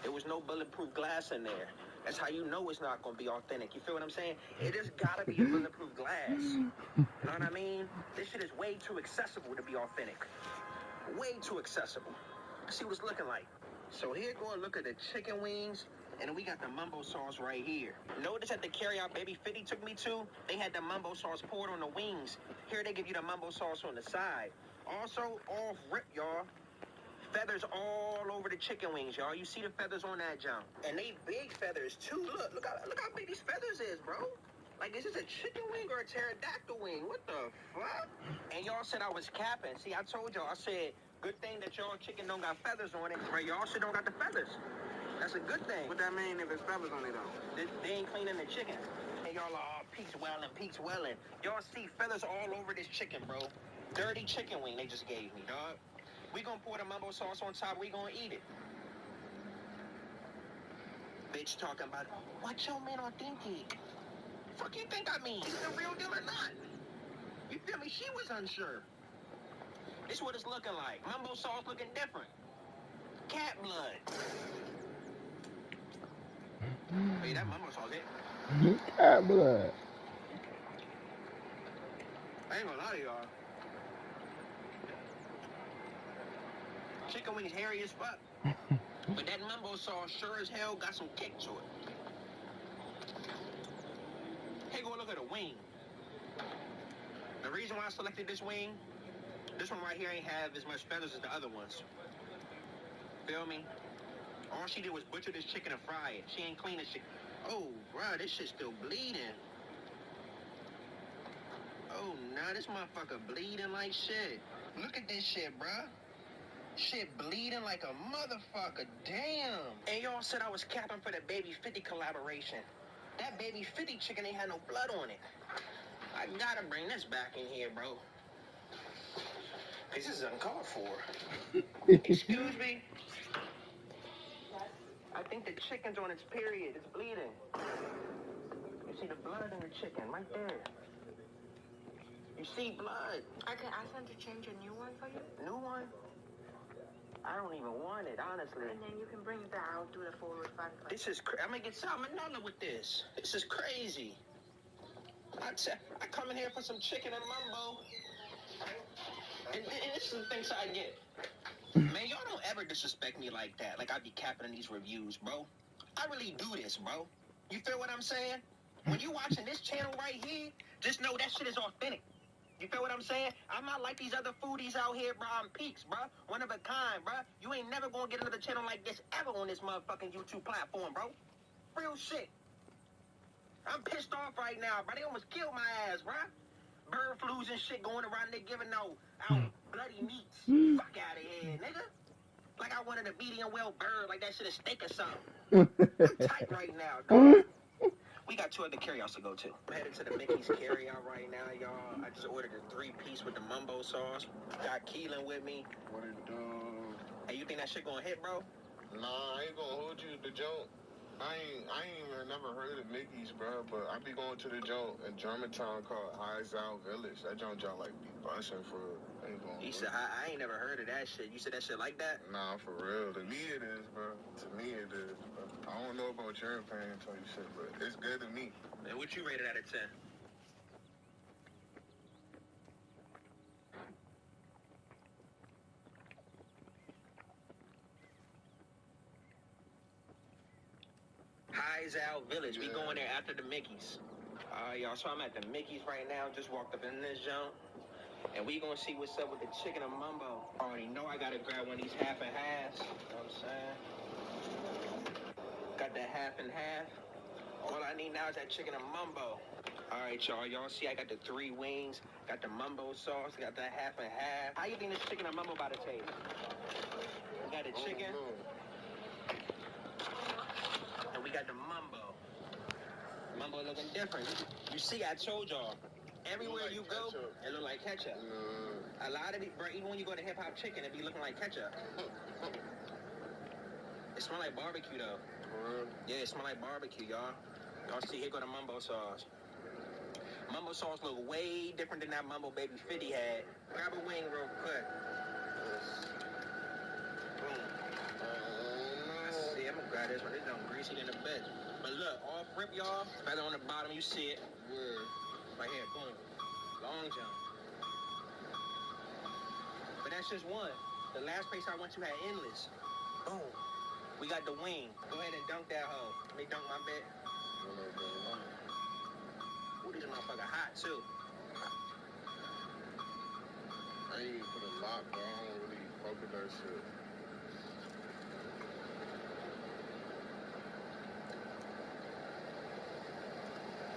There was no bulletproof glass in there. That's how you know it's not going to be authentic. You feel what I'm saying? It just got to be a bulletproof glass. You know what I mean? This shit is way too accessible to be authentic. Way too accessible. See what it's looking like. So here, go and look at the chicken wings, and then we got the mumbo sauce right here. Notice at the carryout Baby 50 took me to, they had the mumbo sauce poured on the wings. Here they give you the mumbo sauce on the side. Also, off rip, y'all. Feathers all over the chicken wings, y'all. You see the feathers on that jump. And they big feathers, too. Look how big these feathers is, bro. Like, is this a chicken wing or a pterodactyl wing? What the fuck? And y'all said I was capping. See, I told y'all, I said, good thing that y'all chicken don't got feathers on it, right? Y'all shit don't got the feathers. That's a good thing. What that mean if it's feathers on it, though? They ain't cleaning the chicken. And y'all are all peaks welling. Y'all see feathers all over this chicken, bro. Dirty chicken wing they just gave me, dog. We gonna pour the mumbo sauce on top. We gonna eat it. Bitch talking about, what your man authentic? Fuck you think I mean? Is it the real deal or not? You feel me? She was unsure. This what it's looking like. Mumbo sauce looking different. Cat blood. Hey, that mumbo sauce, it.
Cat blood.
I ain't gonna lie to y'all. Chicken wings hairy as fuck. But that mumbo sauce sure as hell got some kick to it. Hey, go look at the wing. The reason why I selected this wing, this one right here ain't have as much feathers as the other ones. Feel me? All she did was butcher this chicken and fry it. She ain't clean this shit. Oh, bruh, this shit's still bleeding. Oh, nah, this motherfucker bleeding like shit. Look at this shit, bruh. Shit bleeding like a motherfucker. Damn. And y'all said I was capping for the Baby 50 collaboration. That Baby 50 chicken ain't had no blood on it. I gotta bring this back in here, bro. This is uncalled for. Excuse me? I think the chicken's on its period. It's bleeding. You see the blood in the chicken right there. You see blood.
I can ask them to change a new one for you.
New one? I don't even want it, honestly.
And then you can bring it back. I'll do the full refund.
This is I'm gonna get salmonella with this. This is crazy. I come in here for some chicken and mumbo. And this is the things I get. Man, y'all don't ever disrespect me like that. Like I be capping in these reviews, bro. I really do this, bro. You feel what I'm saying? When you watching this channel right here, just know that shit is authentic. You feel what I'm saying? I'm not like these other foodies out here, bro. I'm peaks, bro. One of a kind, bro. You ain't never gonna get another channel like this ever on this motherfucking YouTube platform, bro. Real shit. I'm pissed off right now, bro. They almost killed my ass, bro. Bird flus and shit going around there giving out bloody meats. Fuck out of here, nigga. Like I wanted a medium well bird, like that shit a steak or something. I'm tight right now, dog. We got 2 other carryouts to go to. I'm headed to the Mickey's carryout right now, y'all. I just ordered a 3-piece with the mumbo sauce. Got Keelan with me.
What it do?
Hey, you think that shit gonna hit, bro?
Nah, I ain't gonna hold you to the joint. I ain't even never heard of Mickey's, bro, but I be going to the joint in Germantown called Highside Village. That joint like be busting for real.
He said, I ain't never heard of that shit. You said that shit like that?
Nah, for real. To me it is, bro. To me it I don't know about your opinion type shit, but it's good to me.
And what you rated out of 10? Highs Out Village. We going there after the Mickeys. Alright, y'all. So I'm at the Mickeys right now. Just walked up in this junk. And we gonna see what's up with the chicken and mumbo. Already know I gotta grab one of these half and halves. You know what I'm saying? Got that half and half. All I need now is that chicken and mumbo. Alright, y'all. Y'all see I got the 3 wings. Got the mumbo sauce. Got that half and half. How you think this chicken and mumbo about to taste? We got the chicken. And we got the mumbo. Mumbo looking different. You see, I told y'all. Everywhere you go, it look like ketchup. A lot of it, bro, even when you go to Hip Hop Chicken, it be looking like ketchup. It smell like barbecue, though. Yeah, it smell like barbecue, y'all. Y'all see, here go the mumbo sauce. Mumbo sauce look way different than that mumbo baby 50 had. Grab a wing real quick. Boom. See, I'm gonna grab this one. This is greasy in a bit. But look, off rip, y'all. Feather on the bottom, you see it. Right here, boom. Long jump. But that's just one. The last place I went to had endless. Boom. We got the wing. Go ahead and dunk that hoe. Let me dunk my bit. Ooh, these motherfuckers hot too.
I ain't even put a lot, bro. I don't really fuck with that shit.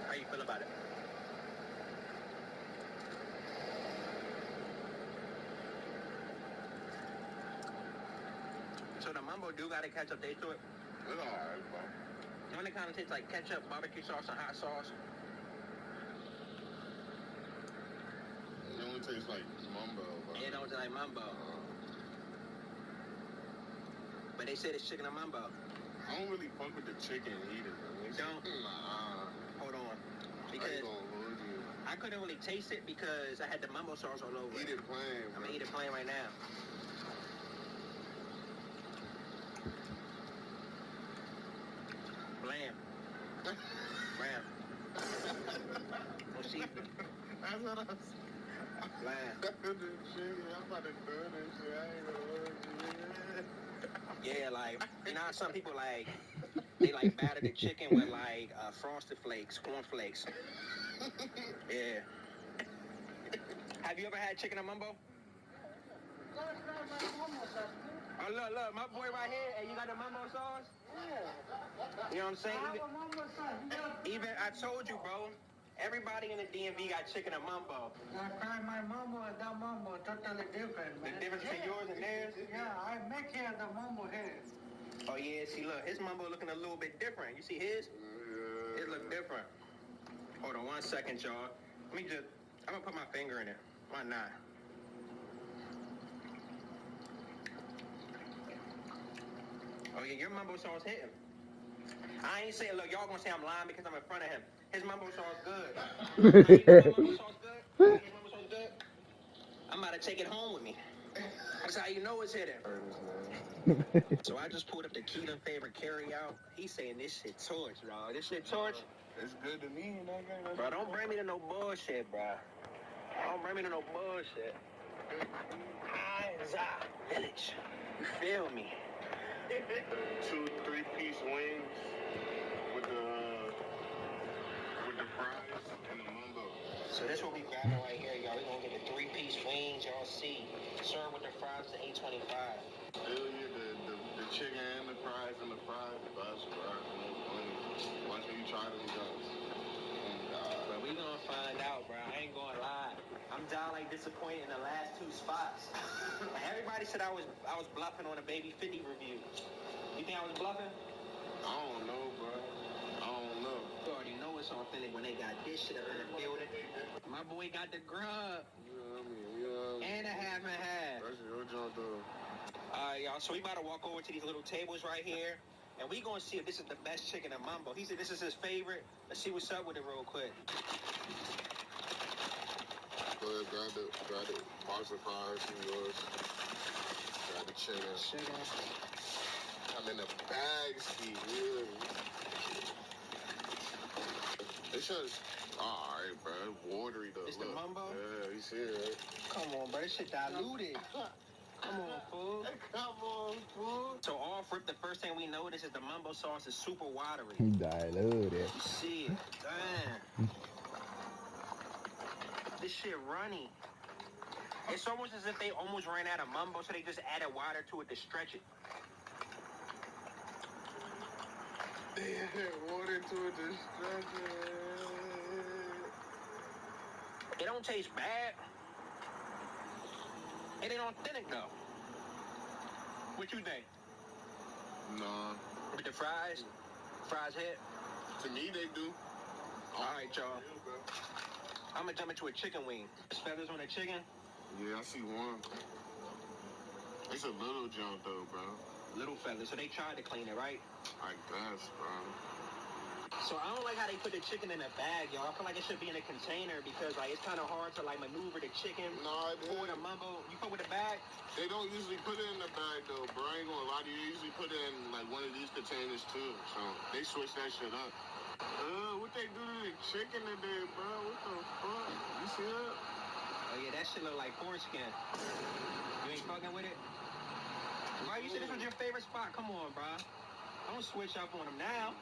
How you feel about it? So the mumbo do gotta ketchup taste to it?
It's alright, bro.
Don't it kind of taste like ketchup, barbecue sauce, and hot sauce?
It only tastes like mumbo, bro.
It don't taste like mumbo. But they said it's chicken and mumbo.
I don't really fuck with the chicken either, bro.
You don't?
Nah.
Hold on. Because I couldn't really taste it because I had the mumbo sauce all over it.
Eat it plain, bro.
I'm gonna eat it plain right now. Blam. Blam. No seafood.
That's what I said.
Blam.
I'm about to do this shit. I ain't gonna hold you.
Yeah, like, you know how some people, like, they, like, batter the chicken with, like, frosted flakes, corn flakes. Yeah. Have you ever had chicken and mumbo? Oh, look, my boy right here, and you got the mumbo sauce? You know what I'm saying? Even I told you, bro, everybody in the DMV got chicken and mumbo.
I try my mumbo and that mumbo totally different, man.
The difference between yours and theirs?
Yeah, I make here the mumbo here.
Oh, yeah, see, look, his mumbo looking a little bit different. You see his? His look different. Hold on 1 second, y'all. I'm gonna put my finger in it. Why not? Oh, yeah, your mumbo sauce hitting. I ain't saying, look, y'all gonna say I'm lying because I'm in front of him. His mumbo sauce good. You know my mumbo sauce good? His mumbo sauce good? I'm about to take it home with me. That's how you know it's hitting. So I just pulled up the Keelan favorite carry-out. He's saying this shit torch, bro. This shit torch?
It's good to me, you know, gang.
Bro, don't bring me to no bullshit, bro. Don't bring me to no bullshit. ArtsAfact Village. You feel me?
2 3-piece wings with the fries and the mumbo.
So this what we grabbing right here, y'all. We gonna get the 3-piece wings, y'all see. Served with the fries to $8.25.
Hell yeah, the chicken and the fries and the fries. That's fries, no funny. Watch when you try them guys.
But we gonna find out, bro. I ain't gonna lie. I'm down like disappointed in the last 2 spots. Like, everybody said I was bluffing on a Baby 50 review. You think I was bluffing?
I don't know, bro. I don't know.
You already know it's authentic when they got this shit up in the building. My boy got the grub. And a half and half.
That's your job, though.
Alright, y'all. So we about to walk over to these little tables right here. And we gonna see if this is the best chicken and mumbo. He said this is his favorite. Let's see what's up with it real quick.
Go ahead, grab the box of fries from yours. Grab the chicken. I'm in the bag seat, really. It's just, alright, bro. Watery though.
It's the mumbo?
Yeah, you see it, right?
Come on, bro. This shit diluted. Come on, fool.
Come on, fool.
So off rip, the first thing we notice is the mumbo sauce is super watery.
Diluted.
You see it. Damn. This shit runny. It's almost as if they almost ran out of mumbo, so they just added water to it to stretch it.
They added water to it to stretch it.
It don't taste bad. It ain't authentic though. What you think?
Nah.
With the fries? Fries hit?
To me, they do.
Alright, y'all. I'm gonna jump into a chicken wing. There's feathers on the chicken?
Yeah, I see one. It's a little junk though, bro.
Little feathers, so they tried to clean it, right?
I guess, bro.
So I don't like how they put the chicken in a bag, y'all. I feel like it should be in a container because like it's kind of hard to like maneuver the chicken.
Nah,
pour the mumbo. You fuck with the bag?
They don't usually put it in the bag though, bro. I ain't gonna lie to you. They usually put it in like one of these containers too. So they switch that shit up. What they do to the chicken today, bro? What the fuck? You see that?
Oh yeah, that shit look like foreskin. You ain't fucking with it? Bro, you said this was your favorite spot. Come on, bro. Don't switch up on them now.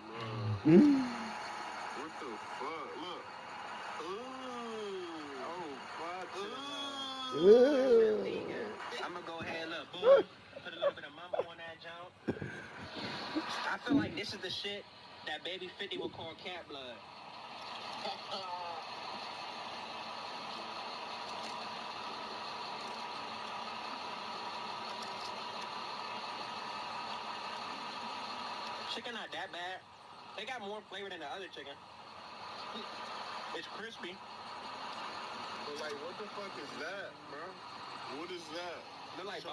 What the fuck? Look. Ooh.
Oh, fuck.
Ooh.
I'm gonna go ahead and look, boom. Put a little bit of mumbo on that jump. I feel like this is the shit that Baby 50 would call cat blood. Chicken not that bad. They got more flavor than the other chicken. It's crispy.
But like, what the fuck is that, bro? What is that?
Look like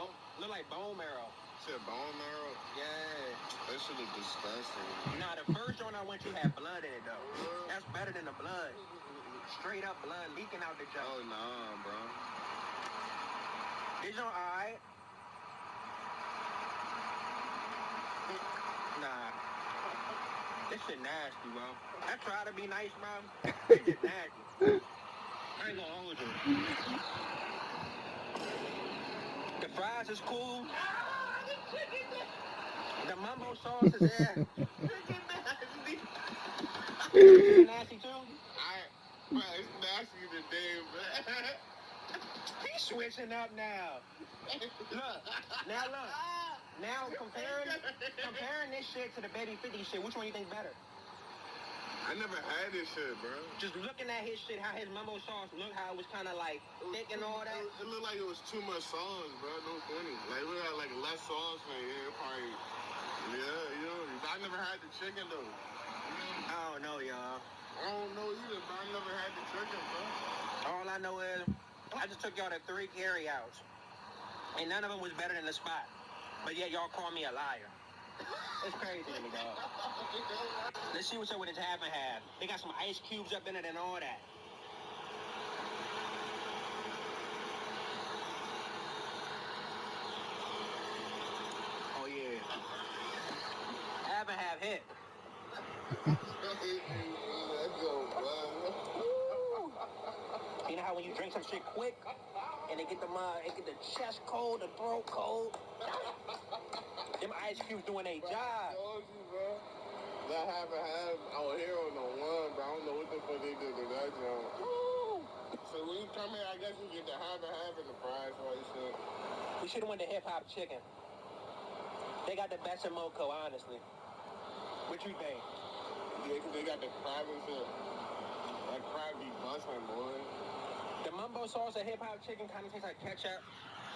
bone marrow.
Said bone marrow?
Yeah.
That shit is disgusting.
Nah, the first joint I went to had blood in it though. That's better than the blood. Straight up blood leaking out the joint.
Oh nah, bro.
This joint alright. Nah. This shit nasty, bro. I try to be nice, bro. This shit nasty. I ain't gonna hold you. The fries is cool. The mumbo sauce is there. Chicken nasty too?
Bro, it's nasty today, bro.
He's switching up now. Look. Now comparing this shit to the Baby 50 shit, which one you think better?
I never had this shit, bro.
Just looking at his shit, how his mumbo sauce looked, how it was kind of like thick and all that.
It looked like it was too much sauce, bro. No funny. Like, we had like less sauce, man. Yeah, probably. Yeah, you know. I never had the chicken, though.
I don't know, y'all.
I don't know either, bro. I never had the chicken, bro.
All I know is, I just took y'all to 3 carryouts. And none of them was better than the spot. But yet y'all call me a liar. It's crazy to me, dog. Let's see what's up with this half and half. They got some ice cubes up in it and all that. Oh, yeah. Half and half hit. You know how when you drink some shit quick, and it get the chest cold, the throat cold? Them ice cubes doing their job.
I told you, bro. That half and half out here on the one, bro. I don't know what the fuck they did to that joint. So when you come here, I guess you get the half and half and the fries, like you said.
We should have went to Hip Hop Chicken. They got the best in Moco, honestly. What you think?
Yeah, because they got the crab and shit. That crab be busting, boy.
The mumbo sauce at Hip Hop Chicken kind of tastes like ketchup.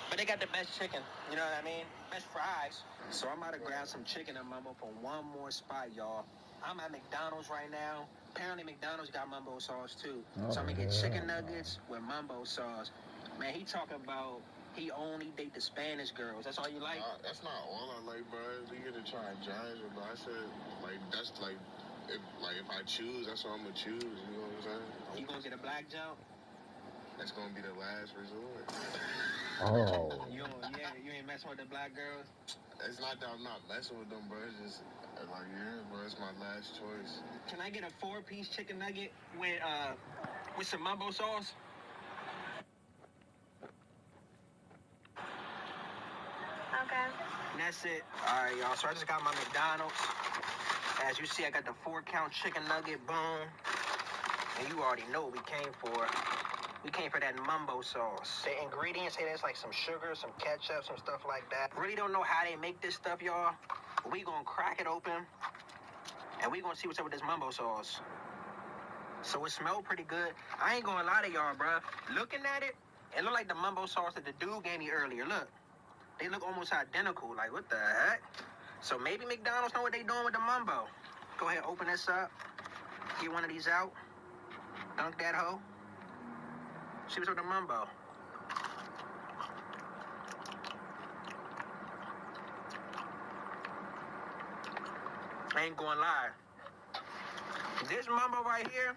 But they got the best chicken, you know what I mean? Best fries. So I'm about to grab some chicken and mumbo for one more spot, y'all. I'm at McDonald's right now. Apparently McDonald's got mumbo sauce too. So I'm gonna get chicken nuggets with mumbo sauce. Man, he talking about he only date the Spanish girls. That's all you like?
That's not all I like, bro. We get to try ginger, but I said, like, that's like, if I choose, that's what I'm gonna choose, you know what I'm saying?
You gonna get a black jump?
That's gonna be the last resort.
Oh.
You ain't messing with the black girls?
It's not that I'm not messing with them, bro. It's just like, yeah, bro, it's my last choice.
Can I get a 4-piece chicken nugget with some mumbo sauce?
Okay.
And that's it. All right, y'all. So I just got my McDonald's. As you see, I got the 4-count chicken nugget, boom. And you already know what we came for. We came for that mumbo sauce. The ingredients say there's like some sugar, some ketchup, some stuff like that. Really don't know how they make this stuff, y'all. But we gonna crack it open. And we gonna see what's up with this mumbo sauce. So it smelled pretty good. I ain't gonna lie to y'all, bruh. Looking at it, it looked like the mumbo sauce that the dude gave me earlier. Look. They look almost identical. Like, what the heck? So maybe McDonald's know what they doing with the mumbo. Go ahead, open this up. Get one of these out. Dunk that hoe. See what's with the mumbo. I ain't gonna lie. This mumbo right here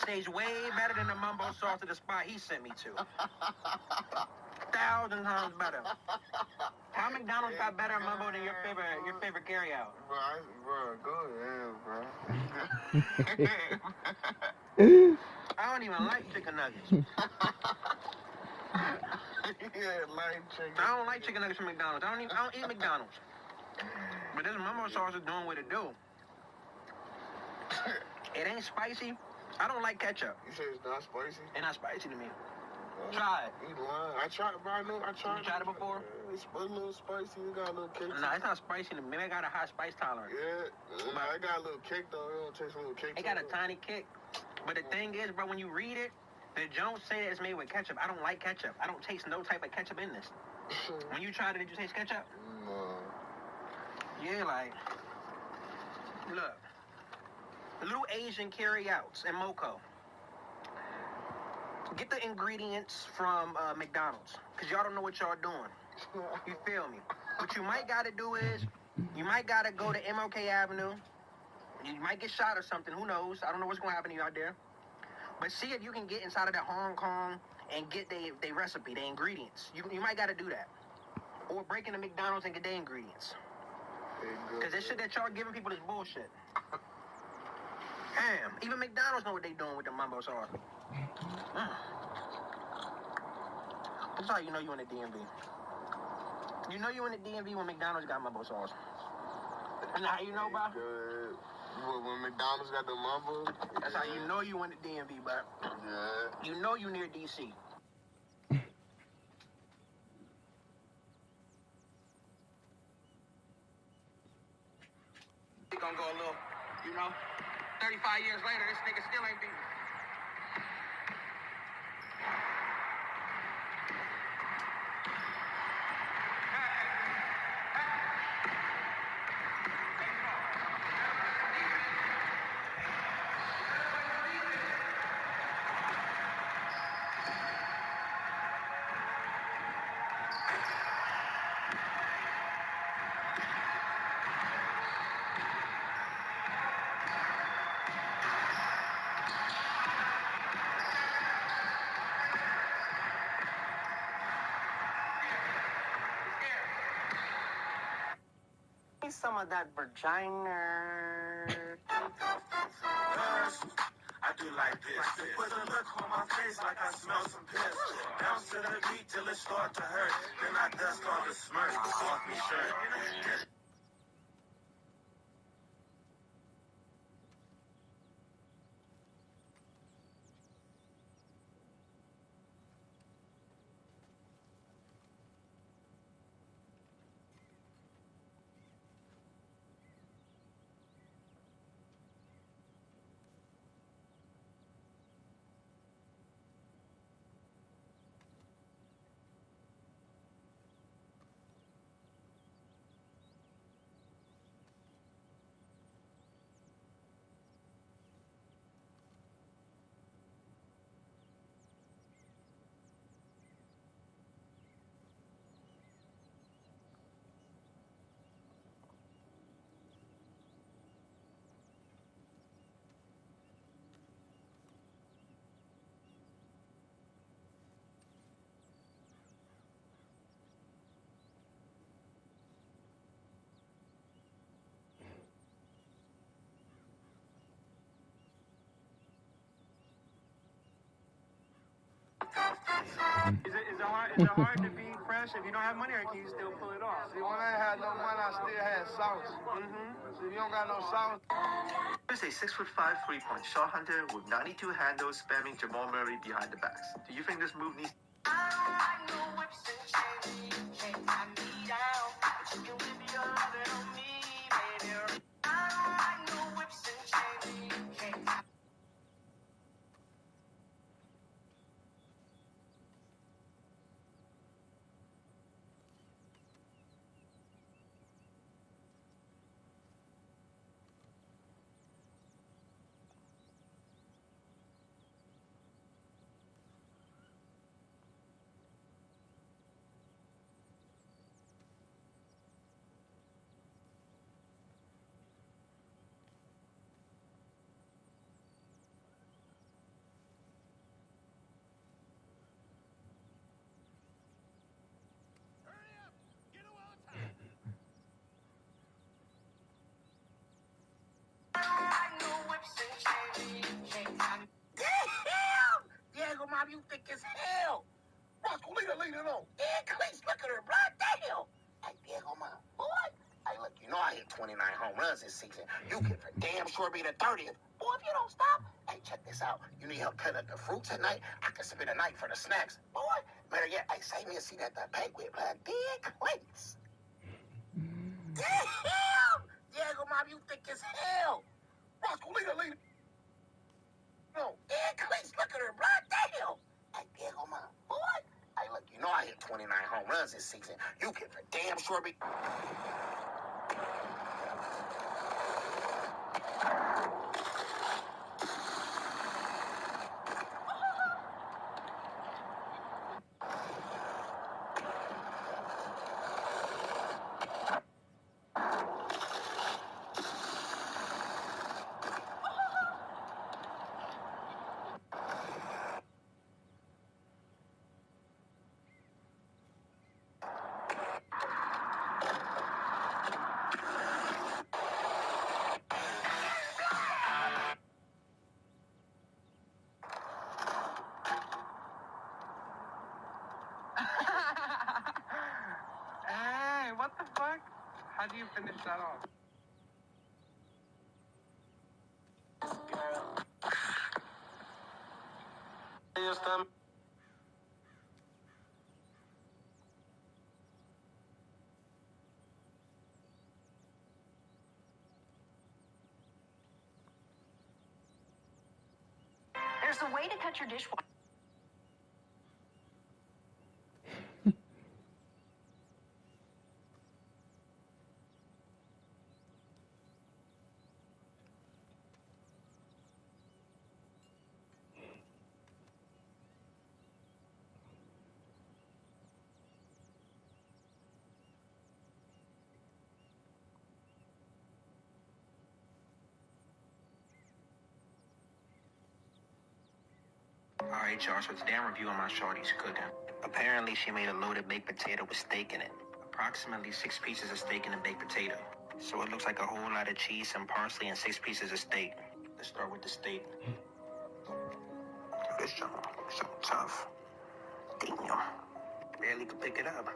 tastes way better than the mumbo sauce at the spot he sent me to. 1,000 times better. How McDonald's got better mumbo than your favorite carryout?
Bro, go ahead, bro.
I don't even like chicken nuggets.
Yeah, like chicken.
I don't like chicken nuggets from McDonald's. I don't eat McDonald's. But this mumbo sauce is doing what it do. It ain't spicy. I don't like ketchup.
You say it's not spicy?
It's not spicy to me. Try it.
You lying. I tried, bro. I tried.
You tried it before?
Yeah, it's a little spicy. It got a little kick.
Nah, it's not spicy to me. Maybe I got a high spice tolerance.
Yeah. Nah, it got a little kick, though. It don't taste a little kick.
It got a tiny kick. But the thing is, bro, when you read it, the Jones say it's made with ketchup. I don't like ketchup. I don't taste no type of ketchup in this. When you tried it, did you taste ketchup?
No.
Yeah, like, look. Little Asian carryouts and Moco. Get the ingredients from McDonald's, because y'all don't know what y'all doing. You feel me? What you might got to do is, you might got to go to MLK Avenue. You might get shot or something. Who knows? I don't know what's going to happen to you out there. But see if you can get inside of that Hong Kong and get their recipe, their ingredients. You might got to do that. Or break into McDonald's and get their ingredients. Because this shit that y'all giving people is bullshit. Damn, even McDonald's know what they doing with the mumbo sauce. That's how you know you in the DMV. You know you in the DMV when McDonald's got mumbo sauce. And how you know, bro?
When McDonald's got the mumbo?
That's how you know you in the DMV, bro.
Yeah.
You know you near DC. We gonna go a little, 35 years later, this nigga still ain't beat me. Some of that vagina.
I do like this. Put a look on my face like I smell some piss. Bounce to the beat till it start to hurt. Then I dust all the smirk off me shirt.
Is it hard to be fresh if you don't have money, or can you still pull it off?
See, when I ain't had no money, I still had sauce. So if you don't got no sauce.
Here's a 6'5" 3-point shot hunter with 92 handles spamming Jamal Murray behind the backs. Do you think this move needs...
Diego, mom, you thick as hell. Roscoe, leave it on. Yeah, Cleese, look at her, blood. Damn. Hey, Diego, mom, boy. Hey, look, you know I hit 29 home runs this season. You can for damn sure be the 30th. Boy, if you don't stop. Hey, check this out. You need help cutting up the fruits at night? I can spend a night for the snacks. Boy, better yet, hey, save me a seat at the banquet, blood. Dead Cleese. Damn. Diego, mom, you thick as hell. Roscoe, leave it. No, yeah, Cleese, look at her, blood. Damn. Hey, Diego, mom, boy. Hey, look, you know I hit 29 home runs this season. You can for damn sure be...
Hey, what the fuck? How do you finish that off?
There's a way to cut your dishwasher.
Alright, y'all, so today I'm reviewing my shorty's cooking. Apparently, she made a loaded baked potato with steak in it. Approximately 6 pieces of steak in a baked potato. So it looks like a whole lot of cheese, some parsley, and 6 pieces of steak. Let's start with the steak. This junk so tough. Damn. Barely could pick it up.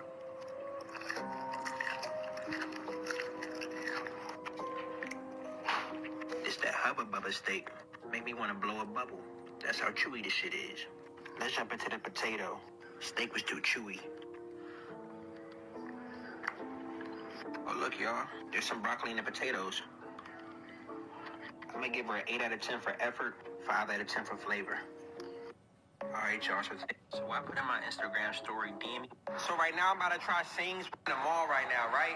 It's that Hubba Bubba steak. Make me want to blow a bubble. That's how chewy this shit is. Let's jump into the potato. Steak was too chewy. Oh, look, y'all. There's some broccoli in the potatoes. I'm gonna give her an 8 out of 10 for effort, 5 out of 10 for flavor. Alright, y'all. So I put in my Instagram story, DM me. So right now I'm about to try Sings in the mall right now, right?